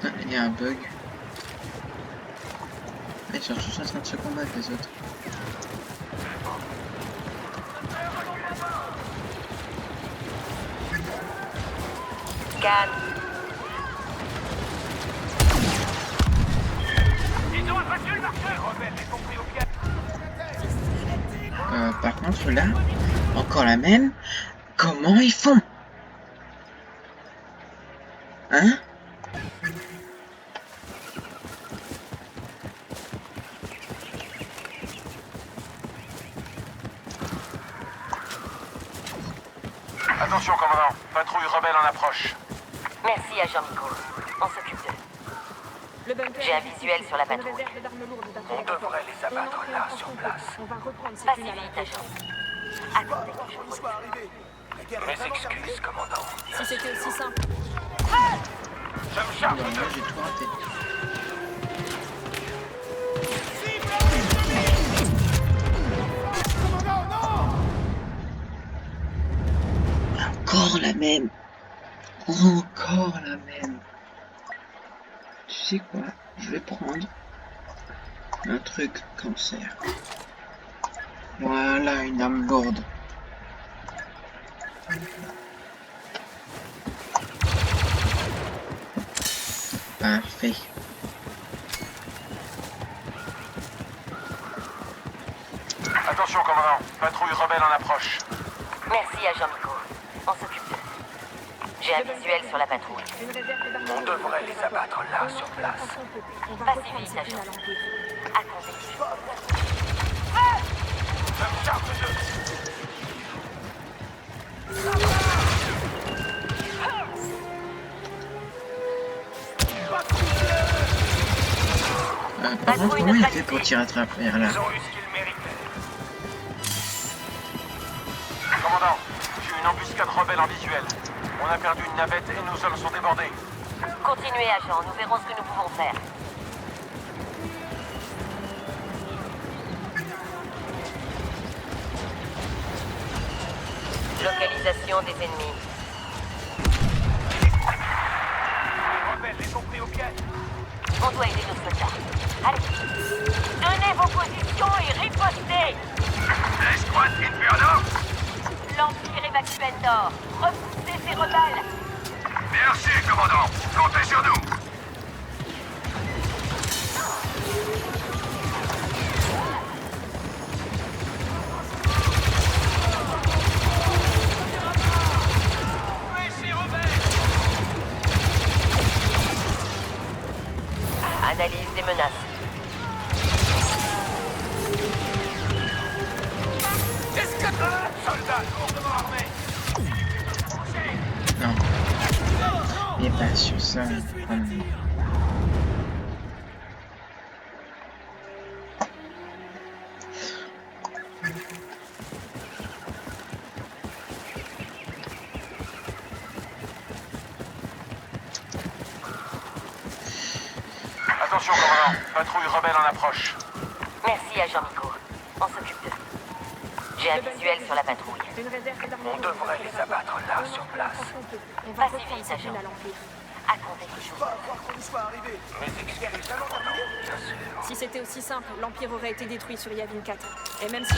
Speaker 1: Ah, il y a un bug. Ah, ils sont tous en train de se combattre les autres.
Speaker 4: Scan.
Speaker 8: Ils ont abattu le marqueur rebelle, les compris au pied.
Speaker 1: Par contre là, encore la même. Comment ils font? Hein?
Speaker 8: Attention, commandant. Patrouille rebelle en approche.
Speaker 4: Merci, agent Miko. On s'occupe d'eux.
Speaker 16: Le bunker
Speaker 4: J'ai un visuel sur la
Speaker 16: une
Speaker 4: patrouille.
Speaker 16: réserve d'armes lourdes
Speaker 8: On
Speaker 16: d'impériaux.
Speaker 8: devrait les abattre là, sur place.
Speaker 16: On va reprendre
Speaker 4: Pas
Speaker 16: cette
Speaker 4: si
Speaker 16: lune à
Speaker 4: vite,
Speaker 16: l'envers.
Speaker 4: agent. Attendez que je vous
Speaker 8: Mes excuses, commandant.
Speaker 16: Si c'était aussi simple.
Speaker 8: Je me charge
Speaker 1: Non,
Speaker 8: d'eux.
Speaker 1: moi j'ai tout raté. Encore la même. Encore la même. Tu sais quoi? Je vais prendre un truc cancer. Voilà, une arme lourde. Parfait.
Speaker 8: Attention, commandant. Patrouille rebelle en approche.
Speaker 4: Merci, agent Miko. On s'occupe d'eux. J'ai un visuel sur la patrouille.
Speaker 16: Une réserve d'armes
Speaker 8: On
Speaker 16: lourdes
Speaker 8: devrait les abattre là, sur place.
Speaker 16: On va
Speaker 4: Pas si
Speaker 16: reprendre
Speaker 4: vite,
Speaker 16: cette lune à
Speaker 4: agent.
Speaker 16: l'envers.
Speaker 4: Attendez que je vous
Speaker 8: Je me charge d'eux.
Speaker 1: Par contre, comment il fait pour tirer à travers là?
Speaker 8: Ils ont eu ce qu'ils méritaient. Commandant, j'ai une embuscade rebelle en visuel. On a perdu une navette et nos hommes sont débordés.
Speaker 4: Continuez, agent. Nous verrons ce que nous pouvons faire. Localisation des ennemis.
Speaker 9: Les rebelles les ont pris au piège.
Speaker 4: On doit aider nos soldats. Allez. Donnez vos positions et ripostez.
Speaker 9: L'escouade Inferno.
Speaker 4: L'Empire évacue Endor. Repoussez ces rebelles.
Speaker 9: Merci, commandant. Comptez sur nous.
Speaker 4: Analyse des menaces.
Speaker 9: Soldats lourdement armés.
Speaker 1: Non. Il est pas sur ça. Quand même.
Speaker 8: Attention, commandant. Patrouille rebelle en approche.
Speaker 4: Merci, agent Miko. On s'occupe d'eux. J'ai un visuel sur la patrouille.
Speaker 9: On devrait les abattre là, sur place.
Speaker 4: On va si vite, agent. Attendez que je
Speaker 16: Si c'était aussi simple, l'Empire aurait été détruit sur Yavin 4. Et même si...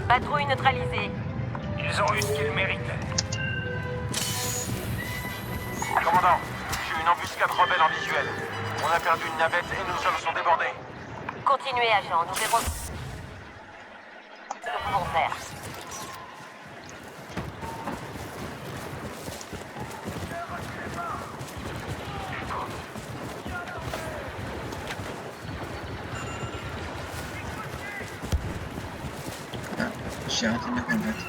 Speaker 4: Patrouille neutralisée.
Speaker 9: Ils ont eu ce qu'ils méritaient.
Speaker 8: Commandant, j'ai une embuscade rebelle en visuel. On a perdu une navette et nos hommes sont débordés.
Speaker 4: Continuez, agent. Nous verrons ce que nous pouvons faire.
Speaker 1: Ah, j'ai raté de me combattre.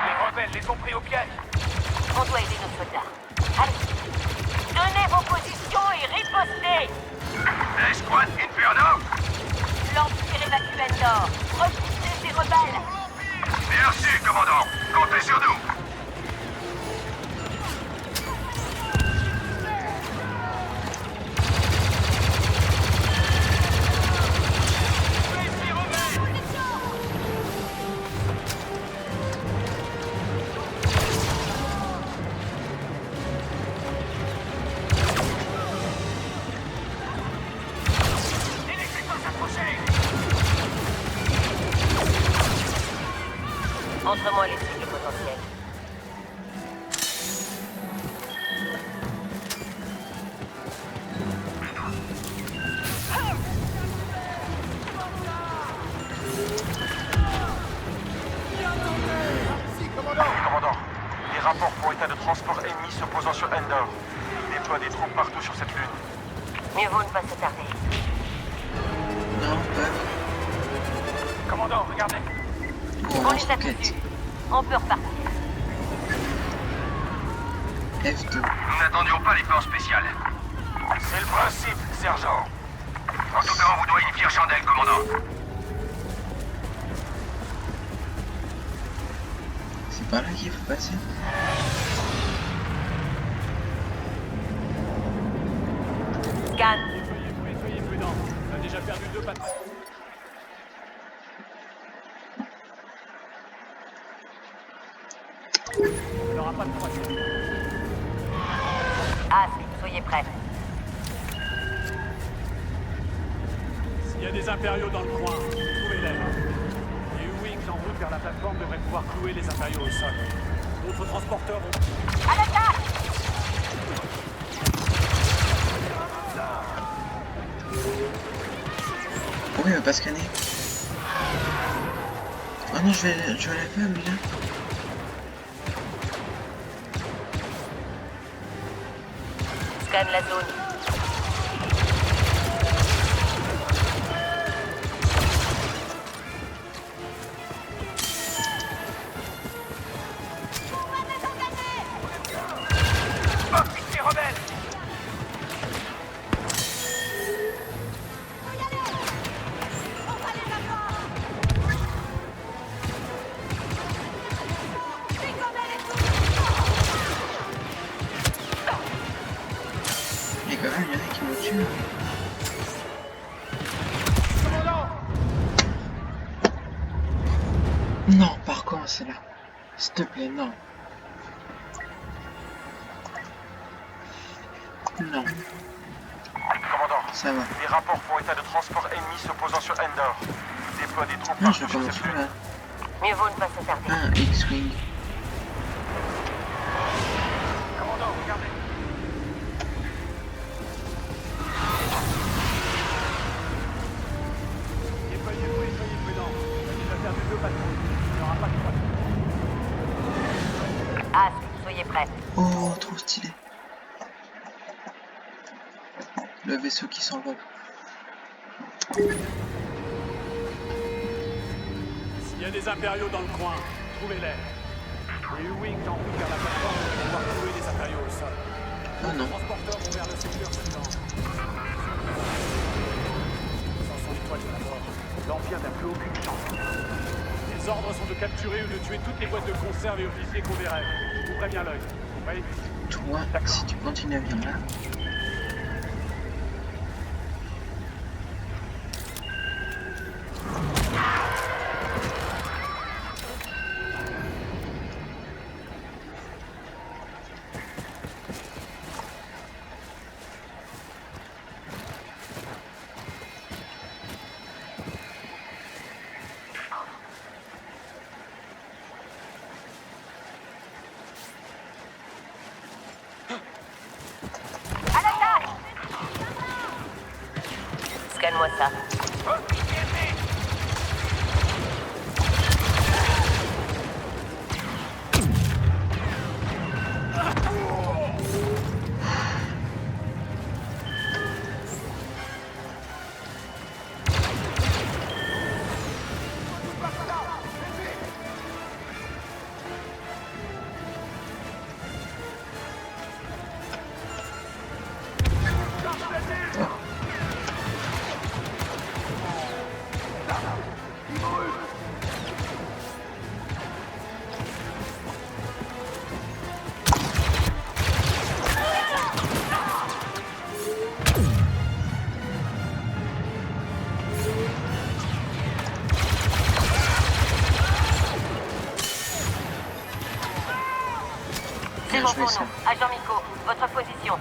Speaker 9: Les rebelles les ont pris au piège.
Speaker 4: On doit aider nos soldats. Allez. Donnez vos positions et ripostez.
Speaker 9: L'escouade Inferno.
Speaker 4: L'Empire évacue Endor. Repoussez ces rebelles.
Speaker 9: Merci, commandant. Comptez sur nous.
Speaker 4: Montre-moi les cibles potentielles.
Speaker 8: Commandant, les rapports font état de transport ennemi se posant sur Endor. Ils déploient des troupes partout sur cette lune.
Speaker 4: Mieux vaut ne pas se tarder.
Speaker 1: Non, pas.
Speaker 9: Commandant, regardez.
Speaker 4: On les a tous. On peut repartir.
Speaker 1: F2.
Speaker 9: Nous n'attendions pas les forces spéciales. C'est le principe, sergent. En tout cas, on vous doit une fière chandelle, commandant.
Speaker 1: C'est par là qu'il faut passer.
Speaker 4: Scan.
Speaker 11: Soyez prudents. On a déjà perdu 2 patrouilles. On n'aura pas de croissance.
Speaker 4: Ask, soyez prêts.
Speaker 11: S'il y a des impériaux dans le coin, trouvez-les. Les U-Wings en route vers la plateforme devraient pouvoir clouer les impériaux au sol. D'autres transporteurs vont...
Speaker 4: À l'attaque!
Speaker 1: Pourquoi il va pas scanner? Oh non, je vais la faire, lui, là.
Speaker 4: Scanne la zone.
Speaker 9: Les rebelles.
Speaker 1: S'il te plaît, non. Non.
Speaker 17: Commandant,
Speaker 1: ça va.
Speaker 17: Les rapports font état de transport ennemi se posant sur Endor. Ils déploient des troupes
Speaker 1: Non, je
Speaker 17: partout sur
Speaker 1: commence
Speaker 17: cette
Speaker 1: plus
Speaker 17: lune.
Speaker 1: là.
Speaker 4: Mieux vaut ne pas se tarder.
Speaker 1: Ah, X-Wing.
Speaker 11: Commandant, regardez. Soyez prudents. On a déjà perdu 2 patrouilles. Il n'y aura pas de problème.
Speaker 4: Asp, soyez prêts.
Speaker 1: Oh, trop stylé. Le vaisseau qui s'envole.
Speaker 11: S'il y a des impériaux dans le coin, trouvez-les. Les U-Wings en route vers la plateforme vont pouvoir trouver les impériaux au sol.
Speaker 1: Oh non.
Speaker 11: Les transporteurs vont vers le secteur suivant. Sans son étoile de la mort, l'Empire n'a plus aucune chance. Les ordres sont de capturer ou de tuer toutes les boîtes de conserve et officiers qu'on verrait. Ouvrez bien l'œil. Oui.
Speaker 1: Toi, si tu continues à venir là.
Speaker 4: Scanne-moi ça. C'est bon pour nous. Agent Miko, votre position.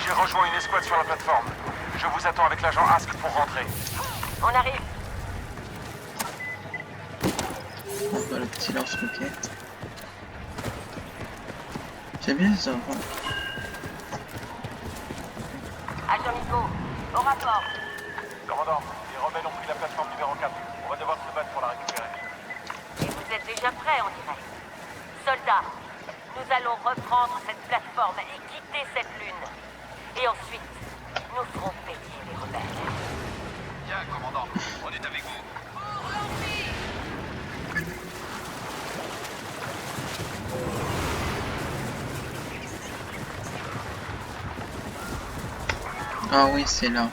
Speaker 17: J'ai rejoint une escouade sur la plateforme. Je vous attends avec l'agent Ask pour rentrer.
Speaker 4: On arrive.
Speaker 1: On voit le petit lance-roquette. J'aime bien les enfants.
Speaker 4: Agent Miko, au rapport.
Speaker 17: Commandant, les rebelles ont pris la plateforme numéro 4. On va devoir se battre pour la récupérer.
Speaker 4: Et vous êtes déjà prêts, on dirait. Soldats, nous allons reprendre cette plateforme et quitter cette lune. Et ensuite, nous ferons payer les rebelles.
Speaker 12: Bien, commandant, on est avec vous.
Speaker 1: Ah oui, c'est là.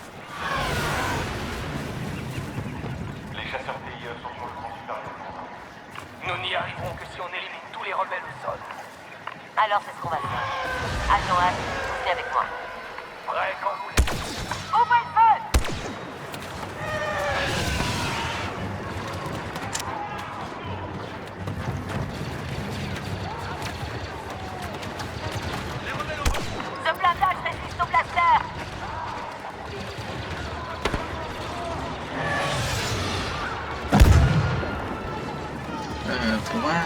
Speaker 17: Les chasseurs TIE sont sur le front supérieur.
Speaker 6: Nous n'y arriverons que si on élimine tous les rebelles au sol.
Speaker 4: Alors c'est ce qu'on va faire. Agent Ask, venez avec moi.
Speaker 6: Prêt quand vous voulez.
Speaker 4: Ouvrez le feu! Ce blindage résiste au blaster!
Speaker 1: Quoi?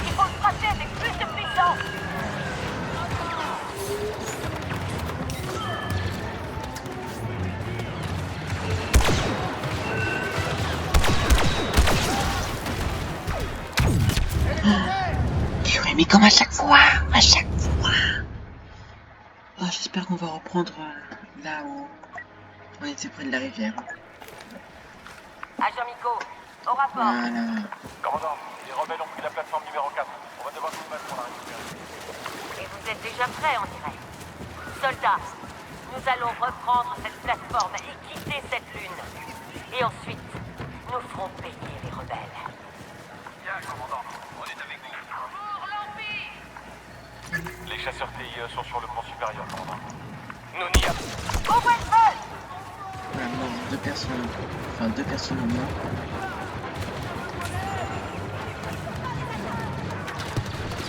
Speaker 4: Il faut le frapper avec plus de puissance!
Speaker 1: Purée, mais comme à chaque fois! À chaque fois! Oh, j'espère qu'on va reprendre là où on était près de la rivière.
Speaker 4: Agent Miko, au rapport.
Speaker 1: Voilà.
Speaker 17: Commandant, les rebelles ont pris la plateforme numéro 4. On va devoir se battre pour la récupérer.
Speaker 4: Et vous êtes déjà prêts, on dirait. Soldats, nous allons reprendre cette plateforme et quitter cette lune. Et ensuite, nous ferons payer les rebelles.
Speaker 12: Bien, commandant, on est avec vous.
Speaker 17: Les chasseurs TIE sont sur le pont supérieur, commandant.
Speaker 6: Nous n'y arriverons.
Speaker 4: Ouvrez le feu!
Speaker 1: 2 personnes. Enfin 2 personnes au moins.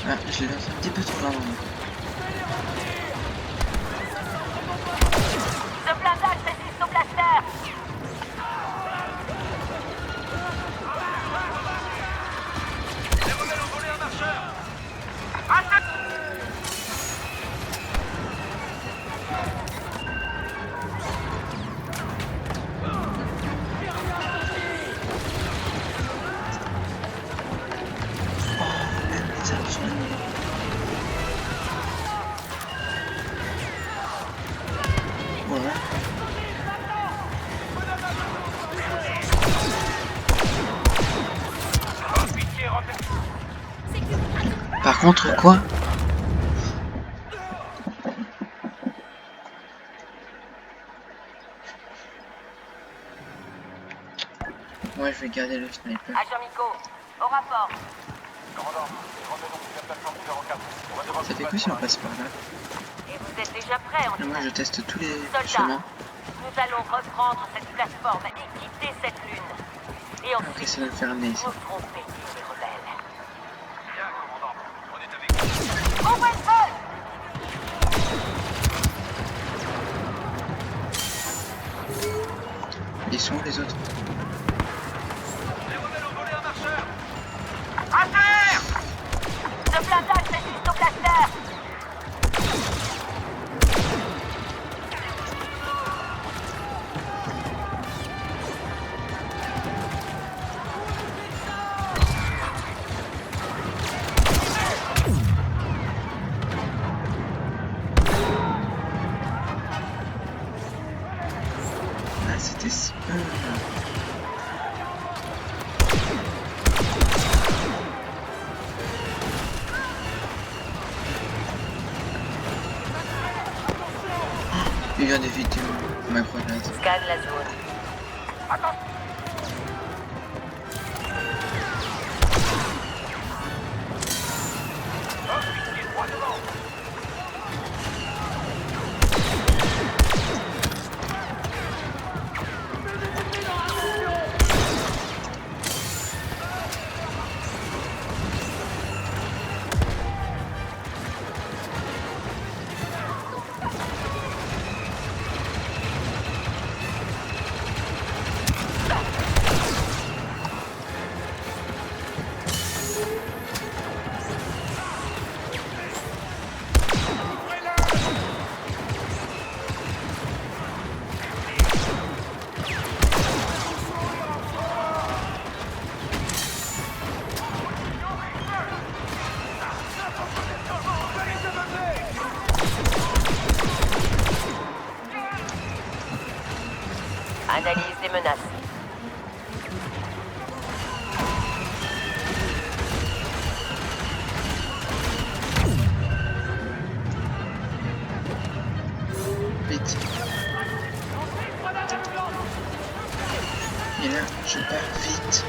Speaker 1: Ah, je l'ai lancé un petit peu trop loin.
Speaker 4: Ce blindage résiste au blaster.
Speaker 8: Les rebelles ont volé un marcheur.
Speaker 1: Par contre, quoi? Ouais, je vais garder le sniper.
Speaker 4: Agent Miko, au rapport.
Speaker 1: Ça fait quoi si on passe par là?
Speaker 4: Et vous êtes déjà prêts, on
Speaker 1: Moi, je teste tous les
Speaker 4: Soldats,
Speaker 1: chemins.
Speaker 4: nous allons reprendre cette plateforme et quitter cette lune. Et
Speaker 1: Après,
Speaker 4: ensuite,
Speaker 1: ça va me faire amener ici.
Speaker 4: nous ferons payer les rebelles.
Speaker 8: Bien, commandant. On est avec vous.
Speaker 4: Ouvrez le feu!
Speaker 1: Ils sont où les autres?
Speaker 8: Les rebelles ont volé un marcheur.
Speaker 4: À terre! Ce blindage résiste au blaster!
Speaker 1: Ah, c'était si peu. Il vient d'éviter ma grenade.
Speaker 4: Scanne la zone. Analyse des menaces.
Speaker 1: Vite. Et là, je pars vite.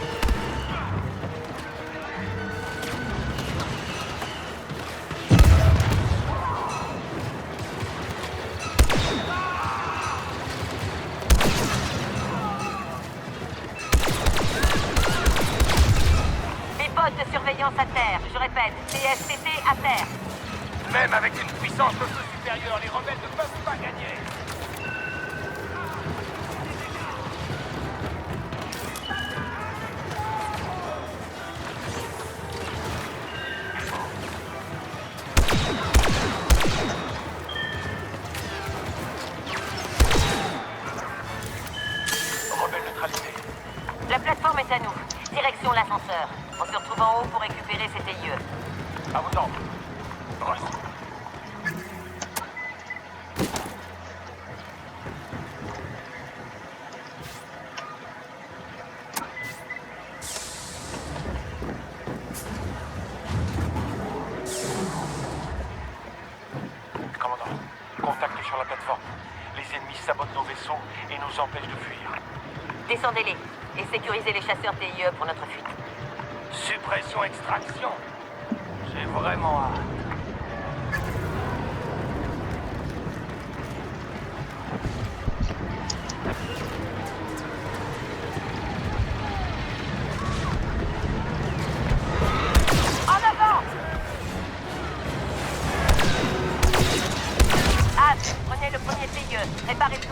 Speaker 4: Les postes de surveillance à terre. Je répète, CSTT à terre.
Speaker 9: Même avec une puissance de feu supérieure, les rebelles ne peuvent pas gagner.
Speaker 8: Rebelle neutralisé.
Speaker 4: La plateforme est à nous. Direction l'ascenseur. On se retrouve en haut pour récupérer ces TIE.
Speaker 8: À vos ordres. Reçu. Commandant, contact sur la plateforme. Les ennemis sabotent nos vaisseaux et nous empêchent de fuir.
Speaker 4: Descendez-les et sécurisez les chasseurs TIE pour notre fuite.
Speaker 9: Suppression extraction. J'ai vraiment hâte.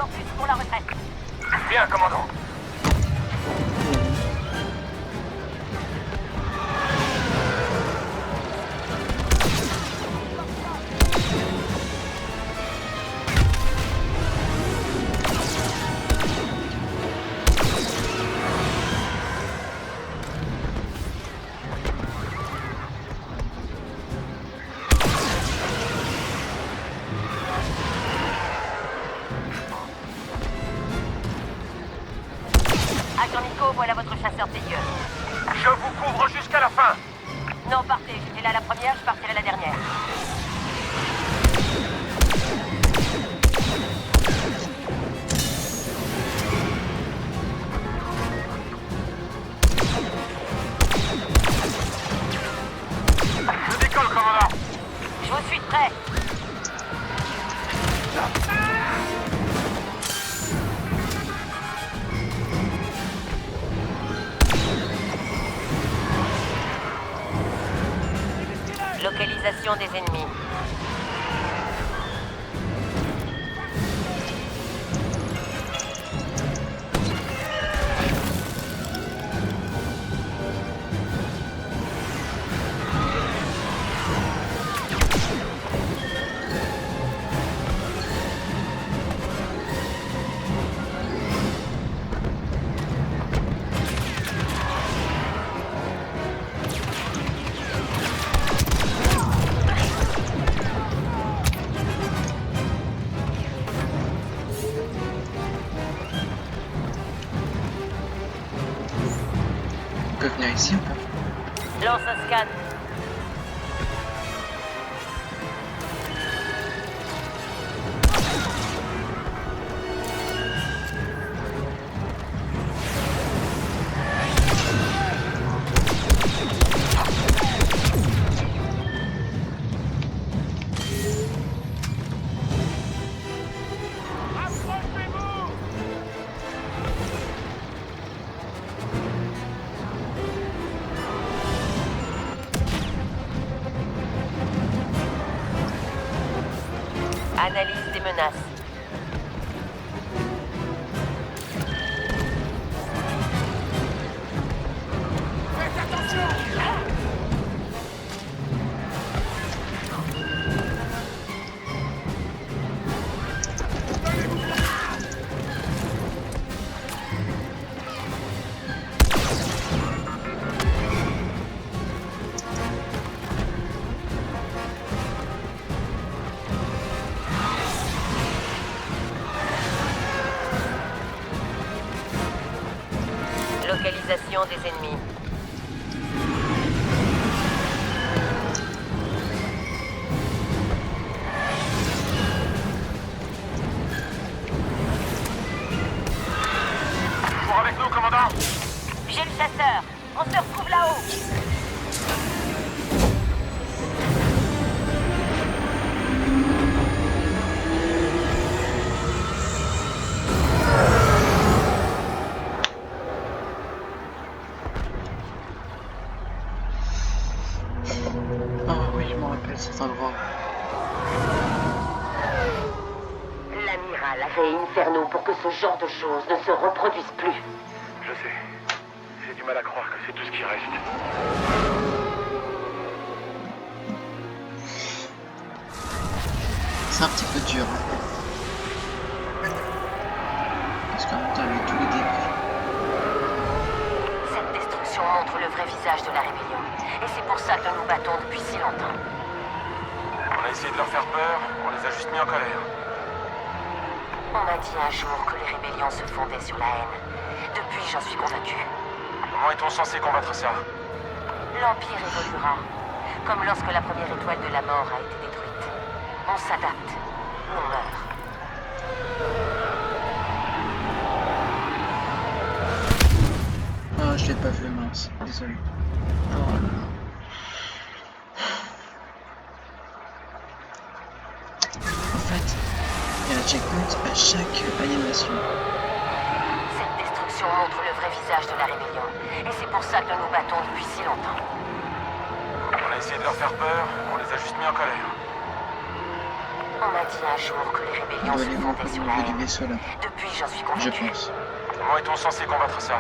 Speaker 4: en plus pour la retraite.
Speaker 17: Bien, commandant.
Speaker 4: Agent Nico, voilà votre chasseur payeux.
Speaker 17: Je vous couvre jusqu'à la fin.
Speaker 4: Non, partez. J'étais là la première, je partirai la dernière.
Speaker 17: Je décolle, commandant.
Speaker 4: Je vous suis prêt. Localisation des ennemis.
Speaker 1: On peut venir ici ou pas?
Speaker 4: Lance un scan. Analyse des menaces.
Speaker 11: Faites attention!
Speaker 4: Localisation des ennemis.
Speaker 17: Toujours avec nous, commandant.
Speaker 4: J'ai le chasseur. On se retrouve là-haut.
Speaker 1: Oh oui, je m'en rappelle cet endroit.
Speaker 4: L'amiral a créé Inferno pour que ce genre de choses ne se reproduise plus.
Speaker 17: Je sais. J'ai du mal à croire que c'est tout ce qui reste.
Speaker 1: C'est un petit peu dur. Parce qu'en même temps, avec tous les débris.
Speaker 4: Cette destruction montre le vrai visage de la rébellion. Et c'est pour ça que nous battons depuis si longtemps.
Speaker 17: On a essayé de leur faire peur, on les a juste mis en colère.
Speaker 4: On m'a dit un jour que les rébellions se fondaient sur la haine. Depuis, j'en suis convaincu.
Speaker 17: Comment est-on censé combattre ça?
Speaker 4: L'Empire évoluera. Comme lorsque la première étoile de la mort a été détruite. On s'adapte. On meurt.
Speaker 1: Oh, je l'ai pas vu, mince. Désolé. Oh là là. En fait, il y a un checkpoint à chaque animation.
Speaker 4: Cette destruction montre le vrai visage de la rébellion. Et c'est pour ça que nous battons depuis si longtemps.
Speaker 17: On a essayé de leur faire peur, on les a juste mis en colère.
Speaker 4: On m'a dit un jour que les
Speaker 1: Il
Speaker 4: rébellions
Speaker 1: doit
Speaker 4: se
Speaker 1: aller
Speaker 4: fondaient sur
Speaker 1: au
Speaker 4: la
Speaker 1: milieu du
Speaker 4: haine.
Speaker 1: vaisseau là.
Speaker 4: Depuis, j'en suis
Speaker 1: Je
Speaker 4: convaincu.
Speaker 1: pense.
Speaker 17: Comment est-on censé combattre ça?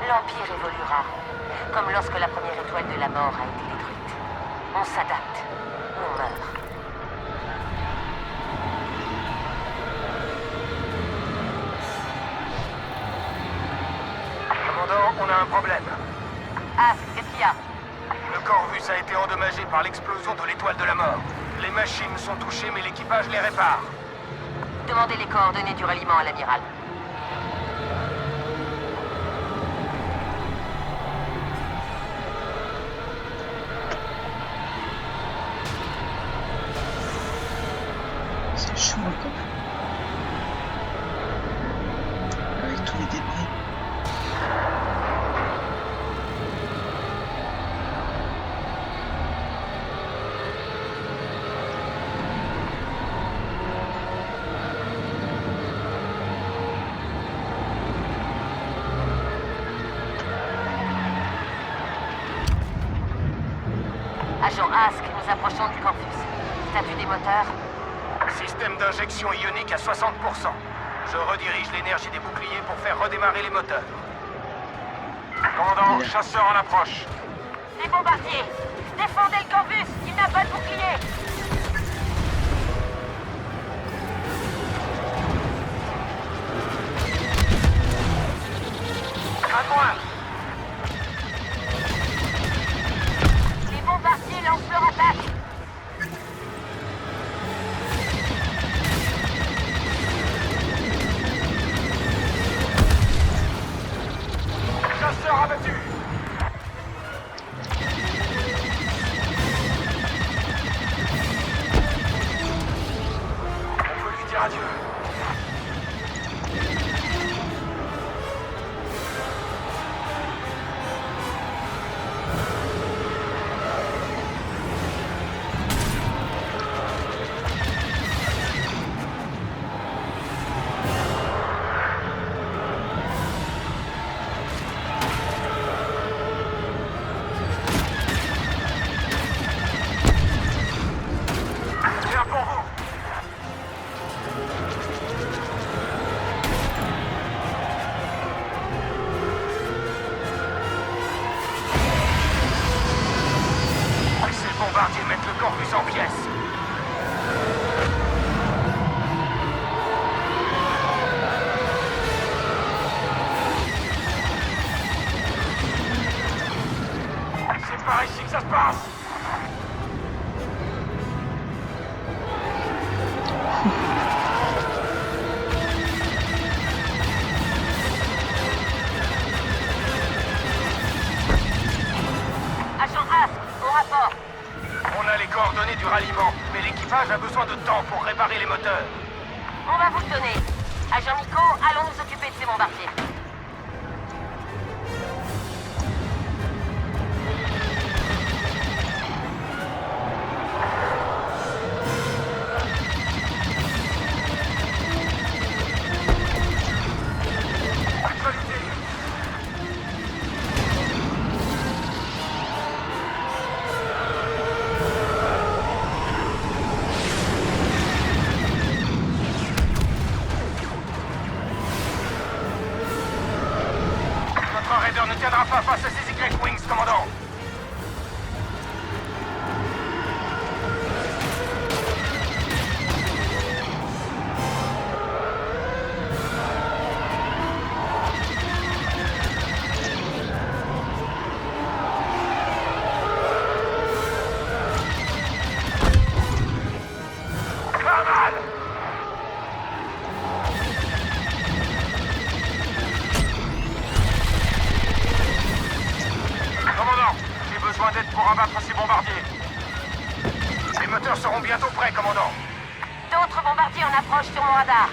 Speaker 4: L'Empire évoluera, comme lorsque la première étoile de la mort a été détruite. On s'adapte, on meurt.
Speaker 17: Commandant, on a un problème.
Speaker 4: Ah, qu'est-ce qu'il y a?
Speaker 17: Le Corvus a été endommagé par l'explosion de l'étoile de la mort. Les machines sont touchées, mais l'équipage les répare.
Speaker 4: Demandez les coordonnées du ralliement à l'amiral.
Speaker 1: C'est chaud quand même. Avec tous les débris.
Speaker 4: Agent Ask, nous approchons du campus. Statut des moteurs?
Speaker 17: Système d'injection ionique à 60%. Je redirige l'énergie des boucliers pour faire redémarrer les moteurs. Commandant, chasseur en approche.
Speaker 4: Les bombardiers! Défendez le campus! Il n'a pas de bouclier!
Speaker 17: À moi!
Speaker 4: Les bombardiers lancent leur attaque!
Speaker 17: Chasseur abattu! On peut lui dire adieu. Bien pour vous. Ces bombardiers mettent le Corvus en pièces. C'est par ici que ça se passe.
Speaker 4: Agent Ask, au rapport.
Speaker 17: On a les coordonnées du ralliement, mais l'équipage a besoin de temps pour réparer les moteurs.
Speaker 4: On va vous le donner. Agent Nico, allons nous occuper de ces bombardiers.
Speaker 17: Notre raider ne tiendra pas face à ces Y-Wings, commandant. Pas mal. Commandant, j'ai besoin d'aide pour abattre ces bombardiers. Les moteurs seront bientôt prêts, commandant.
Speaker 4: D'autres bombardiers en approche sur mon radar.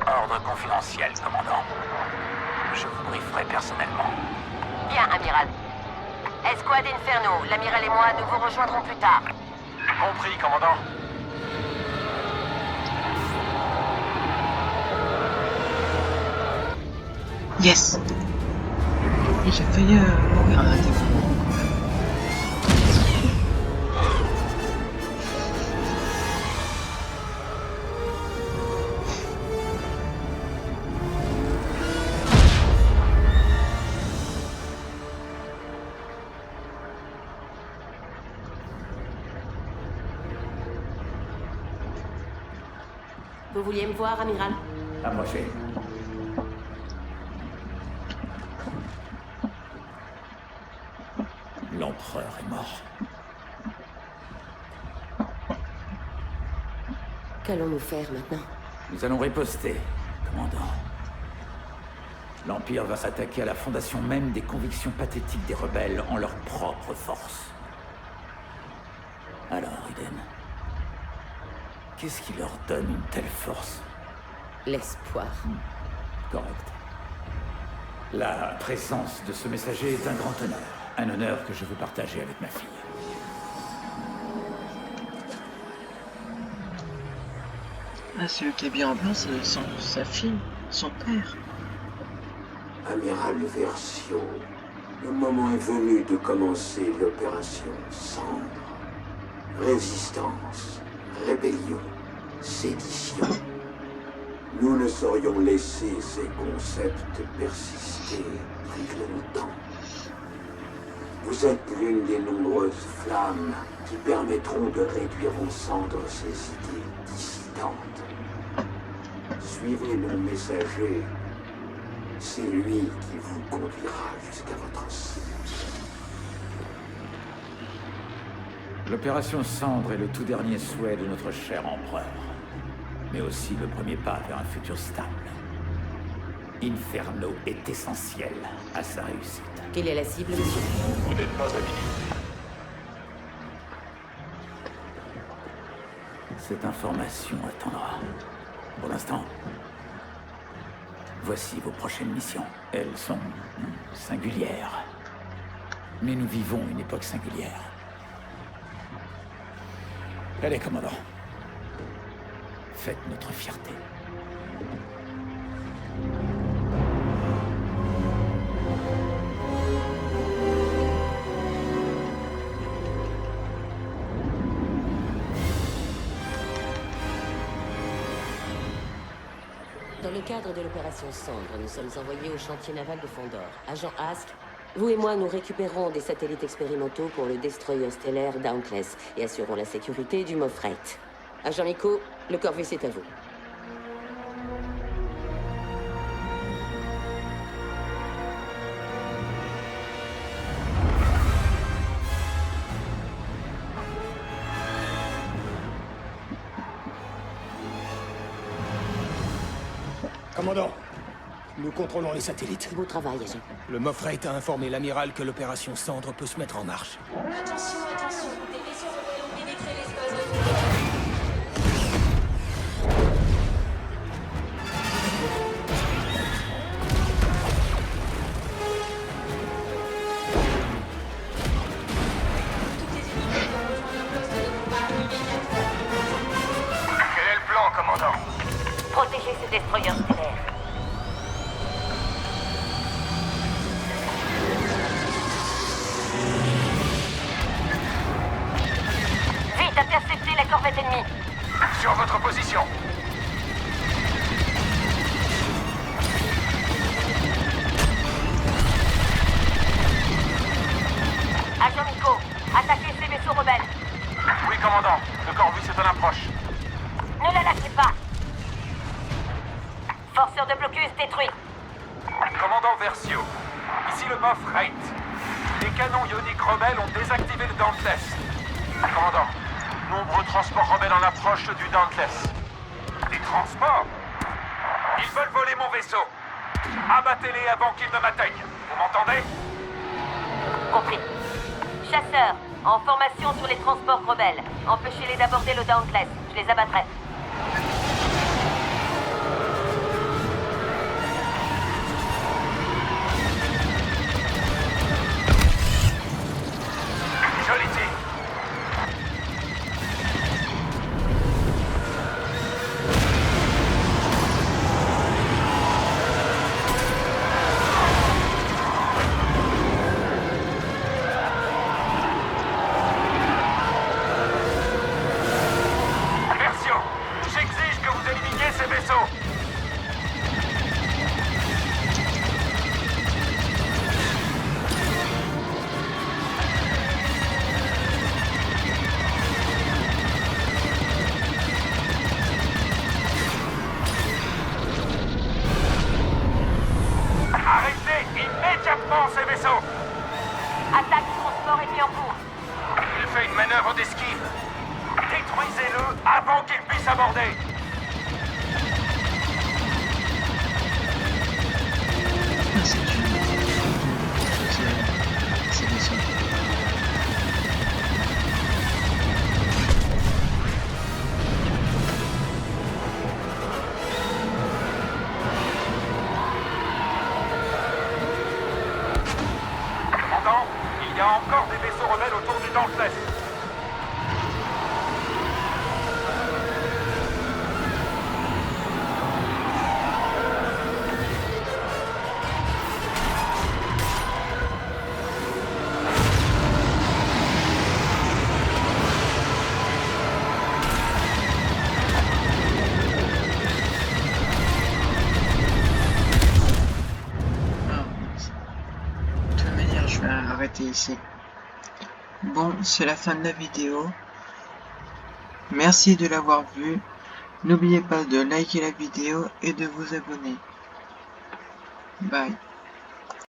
Speaker 9: Ordre confidentiel, commandant. Je vous brieferai personnellement.
Speaker 4: Bien, amiral. Escouade Inferno, l'amiral et moi, nous vous rejoindrons plus tard.
Speaker 17: Compris, commandant.
Speaker 1: Yes. Et j'ai failli mourir à un développement quand même.
Speaker 14: Vous vouliez me voir, amiral?
Speaker 9: Approchez. L'empereur est mort.
Speaker 14: Qu'allons-nous faire maintenant?
Speaker 9: Nous allons riposter, commandant. L'Empire va s'attaquer à la fondation même des convictions pathétiques des rebelles en leur propre force. Alors, Eden, qu'est-ce qui leur donne une telle force?
Speaker 14: L'espoir.
Speaker 9: Correct. La présence de ce messager est un grand honneur. Un honneur que je veux partager avec ma fille.
Speaker 1: Ah, celui qui est bien en blanc, c'est sa fille, son père.
Speaker 3: Amiral Versio, le moment est venu de commencer l'opération Cendre. Résistance, rébellion, sédition. Nous ne saurions laisser ces concepts persister plus longtemps. Vous êtes l'une des nombreuses flammes qui permettront de réduire en cendres ces idées dissidentes. Suivez le messager. C'est lui qui vous conduira jusqu'à votre cible.
Speaker 9: L'opération Cendre est le tout dernier souhait de notre cher empereur. Mais aussi le premier pas vers un futur stable. Inferno est essentiel à sa réussite.
Speaker 14: Quelle est la cible, monsieur?
Speaker 12: Vous n'êtes pas habilité.
Speaker 9: Cette information attendra. Pour l'instant, voici vos prochaines missions. Elles sont singulières. Mais nous vivons une époque singulière. Allez, commandant. Faites notre fierté.
Speaker 14: Dans le cadre de l'opération Cendre, nous sommes envoyés au chantier naval de Fondor. Agent Ask, vous et moi, nous récupérons des satellites expérimentaux pour le destroyer stellaire Dauntless et assurons la sécurité du Moffreit. Agent Miko, le Corvus est à vous.
Speaker 13: Commandant, nous contrôlons les satellites.
Speaker 14: Beau travail, agent.
Speaker 13: Le Moffreit a informé l'amiral que l'opération Cendre peut se mettre en marche.
Speaker 10: Attention, attention, des vaisseaux rebelles ont pénétré l'espace de
Speaker 17: Quel est le plan, commandant?
Speaker 4: Protégez ce destroyer stellaire. Vite, interceptez la corvette ennemie.
Speaker 17: Sur votre position.
Speaker 4: Agent Miko, attaquez ces vaisseaux rebelles.
Speaker 17: Oui, commandant. Le Corvus est en approche.
Speaker 4: Ne la lâchez pas. Forceur de blocus détruit.
Speaker 8: Commandant Versio, ici le Moffreit. Les canons ioniques rebelles ont désactivé le Dauntless. Commandant, nombreux transports rebelles en approche du Dauntless. Des transports? Ils veulent voler mon vaisseau. Abattez-les avant qu'ils ne m'atteignent. Vous m'entendez?
Speaker 4: Compris. Chasseurs, en formation sur les transports rebelles. Empêchez-les d'aborder le Dauntless. Je les abattrai.
Speaker 8: aborder.
Speaker 1: C'est des sons.
Speaker 8: Commandant, il y a encore des vaisseaux rebelles autour du Dauntless.
Speaker 1: Je vais arrêter ici. Bon, c'est la fin de la vidéo. Merci de l'avoir vu. N'oubliez pas de liker la vidéo et de vous abonner. Bye.